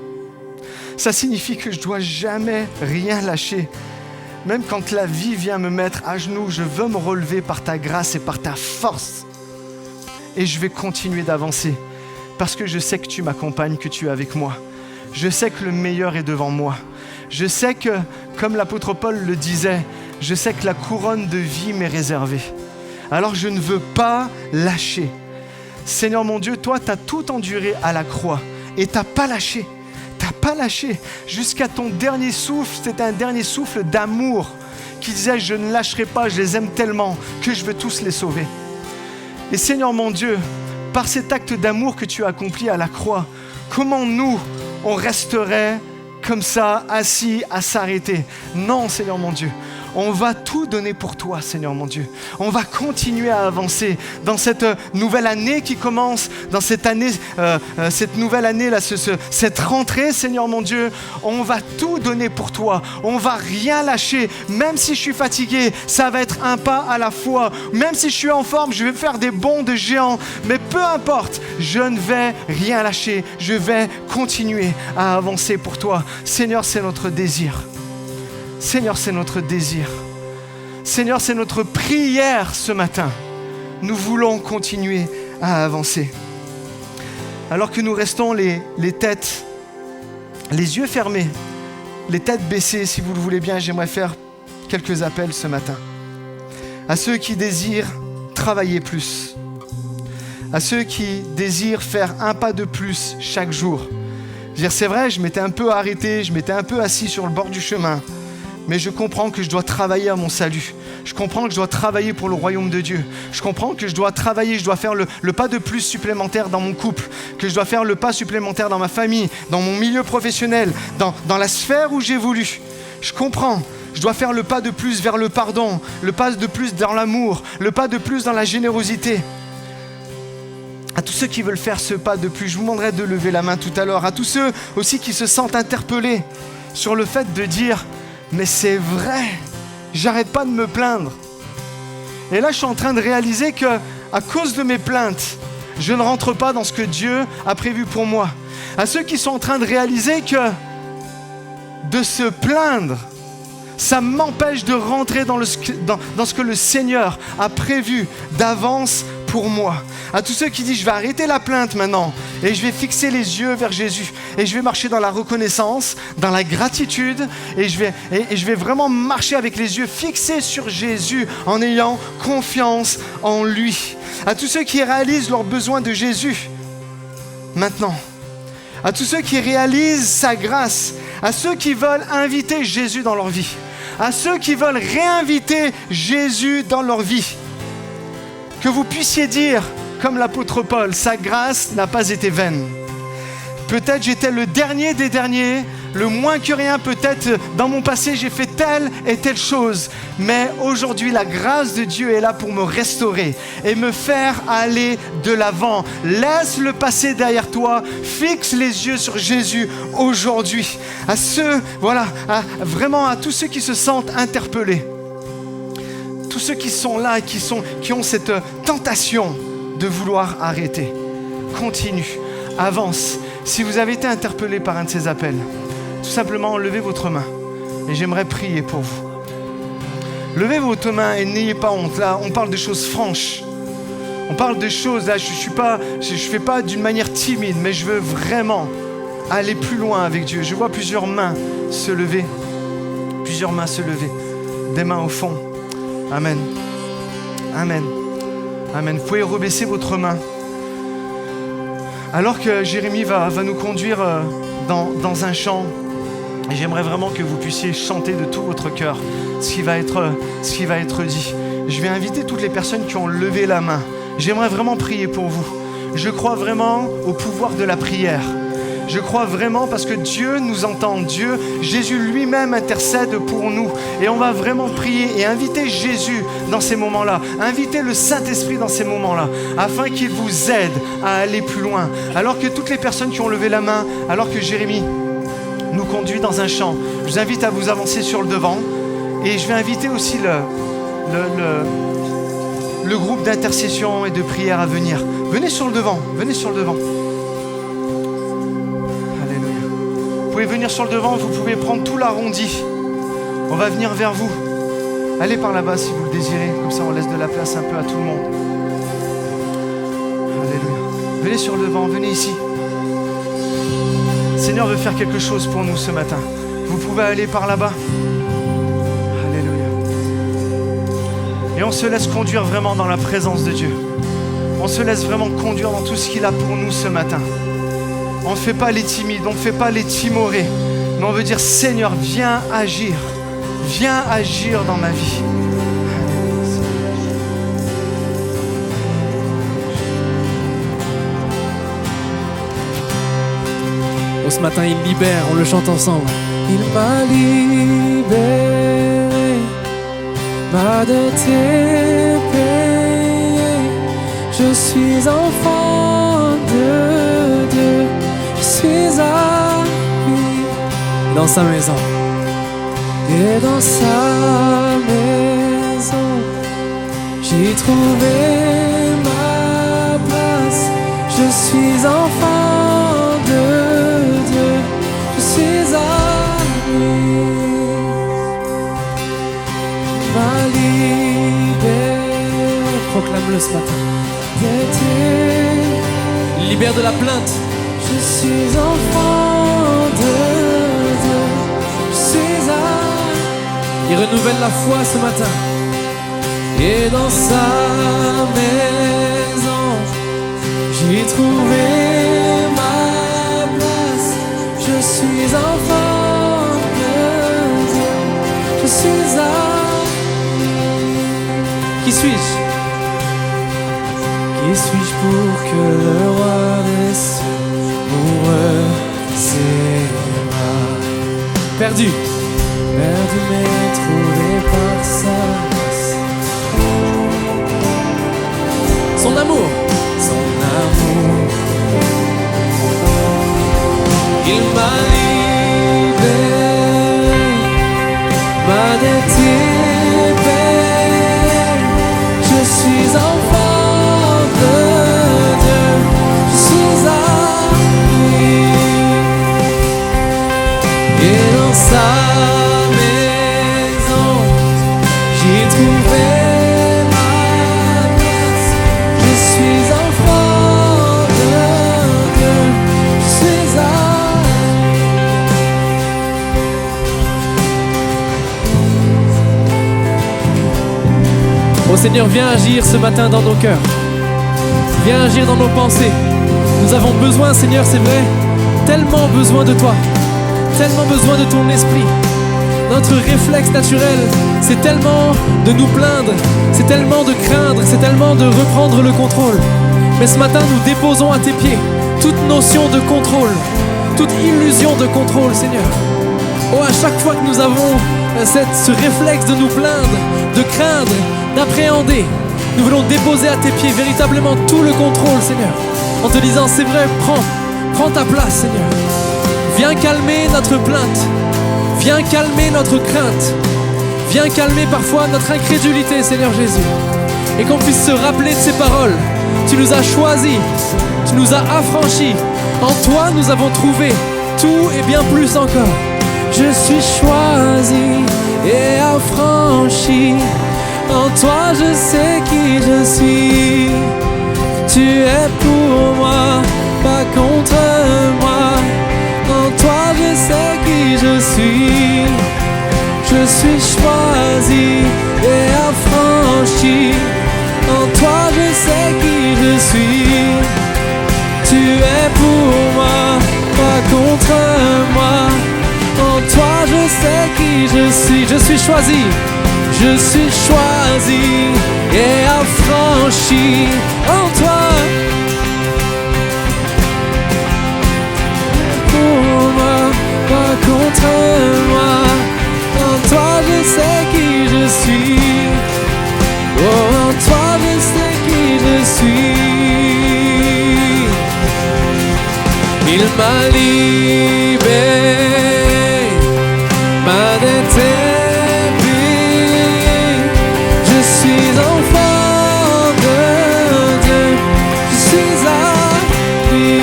Ça signifie que je ne dois jamais rien lâcher. Même quand la vie vient me mettre à genoux, je veux me relever par ta grâce et par ta force. Et je vais continuer d'avancer parce que je sais que tu m'accompagnes, que tu es avec moi. Je sais que le meilleur est devant moi. Je sais que, comme l'apôtre Paul le disait, je sais que la couronne de vie m'est réservée. Alors je ne veux pas lâcher. Seigneur mon Dieu, toi, tu as tout enduré à la croix et tu n'as pas lâché. T'as pas lâché jusqu'à ton dernier souffle. C'était un dernier souffle d'amour qui disait je ne lâcherai pas, je les aime tellement que je veux tous les sauver. Et Seigneur mon Dieu, par cet acte d'amour que tu as accompli à la croix, comment nous on resterait comme ça assis à s'arrêter? Non Seigneur mon Dieu, on va tout donner pour toi, Seigneur mon Dieu. On va continuer à avancer dans cette nouvelle année qui commence, dans cette année, cette nouvelle année, là, cette rentrée, Seigneur mon Dieu. On va tout donner pour toi. On va rien lâcher. Même si je suis fatigué, ça va être un pas à la fois. Même si je suis en forme, je vais faire des bonds de géant. Mais peu importe, je ne vais rien lâcher. Je vais continuer à avancer pour toi. Seigneur, c'est notre désir. Seigneur, c'est notre désir. Seigneur, c'est notre prière ce matin. Nous voulons continuer à avancer. Alors que nous restons les têtes, les yeux fermés, les têtes baissées, si vous le voulez bien, j'aimerais faire quelques appels ce matin. À ceux qui désirent travailler plus. À ceux qui désirent faire un pas de plus chaque jour. Je veux dire, c'est vrai, je m'étais un peu arrêté, je m'étais un peu assis sur le bord du chemin. Mais je comprends que je dois travailler à mon salut. Je comprends que je dois travailler pour le royaume de Dieu. Je comprends que je dois travailler, je dois faire le pas de plus supplémentaire dans mon couple, que je dois faire le pas supplémentaire dans ma famille, dans mon milieu professionnel, dans la sphère où j'évolue. Je comprends. Je dois faire le pas de plus vers le pardon, le pas de plus dans l'amour, le pas de plus dans la générosité. À tous ceux qui veulent faire ce pas de plus, je vous demanderai de lever la main tout à l'heure. À tous ceux aussi qui se sentent interpellés sur le fait de dire « Mais c'est vrai, j'arrête pas de me plaindre. » Et là, je suis en train de réaliser que, à cause de mes plaintes, je ne rentre pas dans ce que Dieu a prévu pour moi. À ceux qui sont en train de réaliser que de se plaindre, ça m'empêche de rentrer dans ce que le Seigneur a prévu d'avance pour moi. À tous ceux qui disent je vais arrêter la plainte maintenant et je vais fixer les yeux vers Jésus et je vais marcher dans la reconnaissance, dans la gratitude et je vais vraiment marcher avec les yeux fixés sur Jésus en ayant confiance en lui. À tous ceux qui réalisent leurs besoins de Jésus maintenant. À tous ceux qui réalisent sa grâce, à ceux qui veulent inviter Jésus dans leur vie, à ceux qui veulent réinviter Jésus dans leur vie. Que vous puissiez dire, comme l'apôtre Paul, sa grâce n'a pas été vaine. Peut-être j'étais le dernier des derniers, le moins que rien, peut-être dans mon passé, j'ai fait telle et telle chose. Mais aujourd'hui, la grâce de Dieu est là pour me restaurer et me faire aller de l'avant. Laisse le passé derrière toi. Fixe les yeux sur Jésus aujourd'hui. À ceux, vraiment à tous ceux qui se sentent interpellés. Tous ceux qui sont là, qui ont cette tentation de vouloir arrêter. Continue, avance. Si vous avez été interpellé par un de ces appels, tout simplement levez votre main et j'aimerais prier pour vous. Levez votre main et n'ayez pas honte. Là, on parle de choses franches. On parle de choses, là, je fais pas d'une manière timide, mais je veux vraiment aller plus loin avec Dieu. Je vois plusieurs mains se lever. Plusieurs mains se lever. Des mains au fond. Amen. Amen. Amen. Vous pouvez rebaisser votre main. Alors que Jérémie va nous conduire dans un chant, et j'aimerais vraiment que vous puissiez chanter de tout votre cœur ce qui va être dit. Je vais inviter toutes les personnes qui ont levé la main. J'aimerais vraiment prier pour vous. Je crois vraiment au pouvoir de la prière. Je crois vraiment parce que Dieu nous entend. Jésus lui-même intercède pour nous. Et on va vraiment prier et inviter Jésus dans ces moments-là. Inviter le Saint-Esprit dans ces moments-là. Afin qu'il vous aide à aller plus loin. Alors que toutes les personnes qui ont levé la main, alors que Jérémie nous conduit dans un chant, je vous invite à vous avancer sur le devant. Et je vais inviter aussi le groupe d'intercession et de prière à venir. Venez sur le devant. Venez sur le devant. Vous pouvez venir sur le devant, vous pouvez prendre tout l'arrondi. On va venir vers vous. Allez par là-bas si vous le désirez. Comme ça, on laisse de la place un peu à tout le monde. Alléluia. Venez sur le devant, venez ici. Le Seigneur veut faire quelque chose pour nous ce matin. Vous pouvez aller par là-bas. Alléluia. Et on se laisse conduire vraiment dans la présence de Dieu. On se laisse vraiment conduire dans tout ce qu'il a pour nous ce matin. On ne fait pas les timides, on ne fait pas les timorés. Mais on veut dire, Seigneur, viens agir. Viens agir dans ma vie. Oh, ce matin, il libère, on le chante ensemble. Il m'a libéré, m'a de tes payés. Je suis enfant de Dieu. Je suis à lui dans sa maison et dans sa maison j'ai trouvé ma place. Je suis enfant de Dieu, je suis à lui. Ma libéré, proclame-le ce matin. Il libère de la plainte. Je suis enfant de Dieu, je suis à... Il renouvelle la foi ce matin. Et dans sa maison, j'ai trouvé ma place. Je suis enfant de Dieu, je suis à... Qui suis-je? Qui suis-je pour que le roi des cieux c'est perdu, mais trouvé par sa grâce. Son amour, il m'a libéré, m'a détruit. Je suis enfant de Dieu, je suis à et dans sa maison, j'ai trouvé ma place. Je suis enfant de Dieu, je suis à lui. Oh Seigneur, viens agir ce matin dans nos cœurs. Viens agir dans nos pensées. Nous avons besoin, Seigneur, c'est vrai, tellement besoin de toi. Tellement besoin de ton esprit. Notre réflexe naturel, c'est tellement de nous plaindre, c'est tellement de craindre, c'est tellement de reprendre le contrôle. Mais ce matin, nous déposons à tes pieds toute notion de contrôle, toute illusion de contrôle, Seigneur. Oh, à chaque fois que nous avons ce réflexe de nous plaindre, de craindre, d'appréhender, nous voulons déposer à tes pieds véritablement tout le contrôle, Seigneur, en te disant, c'est vrai, prends ta place, Seigneur. Viens calmer notre plainte, viens calmer notre crainte, viens calmer parfois notre incrédulité, Seigneur Jésus, et qu'on puisse se rappeler de ces paroles. Tu nous as choisis, tu nous as affranchis, en toi nous avons trouvé tout et bien plus encore. Je suis choisi et affranchi, en toi je sais qui je suis. Tu es pour moi, pas contre moi, en toi je sais qui je suis. Je suis choisi et affranchi, en toi je sais qui je suis. Tu es pour moi, pas contre moi, en toi je sais qui je suis. Je suis choisi, je suis choisi et affranchi, en toi. Pour moi, pas contre moi, en toi je sais qui je suis. Oh, en toi je sais qui je suis. Il m'a libéré, m'a déterminé. Je suis enfant de Dieu, je suis à lui,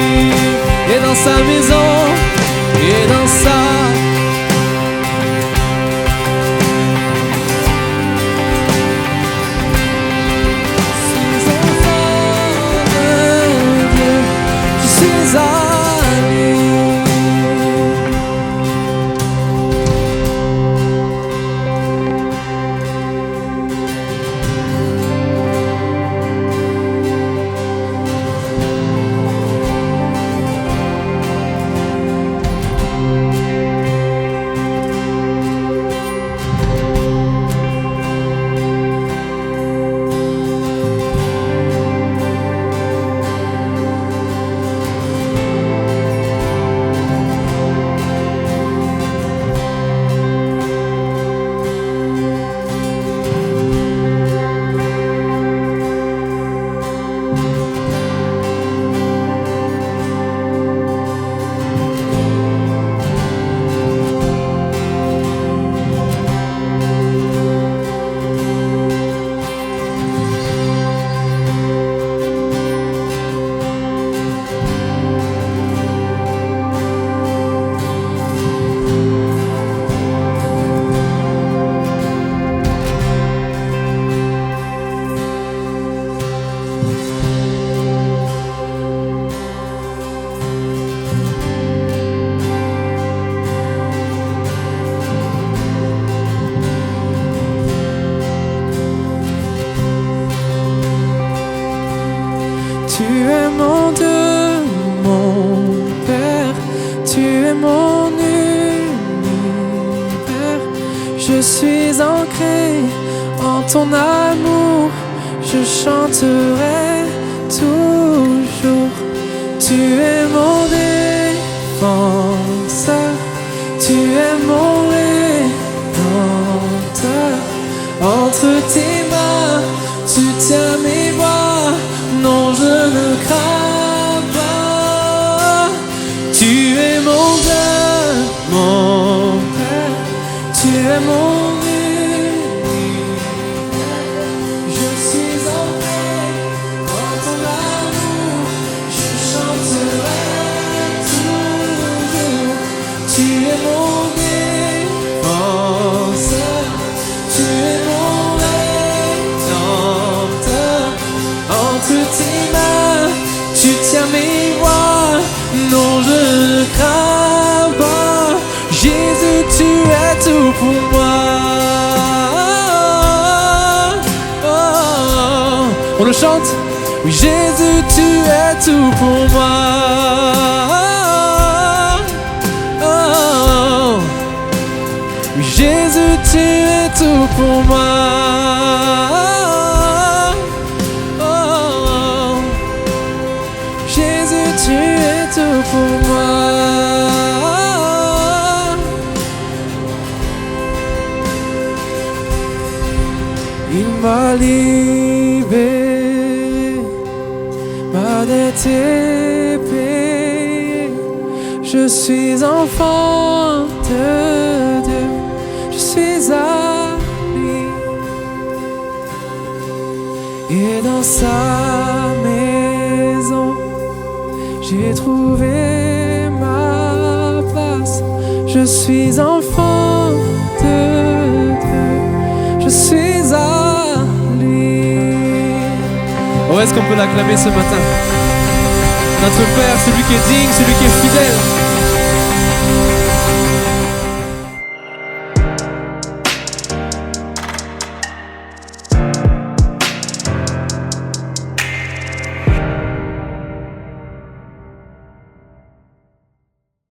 et dans sa maison, et dans sa ton amour, je chanterai toujours. Tu es mon défenseur, tu es mon rédempteur. Entre tes mains, tu tiens mes bras, non je ne crains pas. Tu es mon Dieu, mon Père, tu es mon mes voix, non je ne crains pas. Jésus, tu es tout pour moi. Oh, on le chante. Oui, Jésus, tu es tout pour moi. Oh, oui, Jésus, tu es tout pour moi. Tu es tout pour moi. libéré, ma dette est payée. Je suis enfant de Dieu, je suis à lui. Et dans sa maison, j'ai trouvé ma place. Je suis enfant de Dieu, je suis à lui. Oh, est-ce qu'on peut l'acclamer ce matin? Notre Père, celui qui est digne, celui qui est fidèle.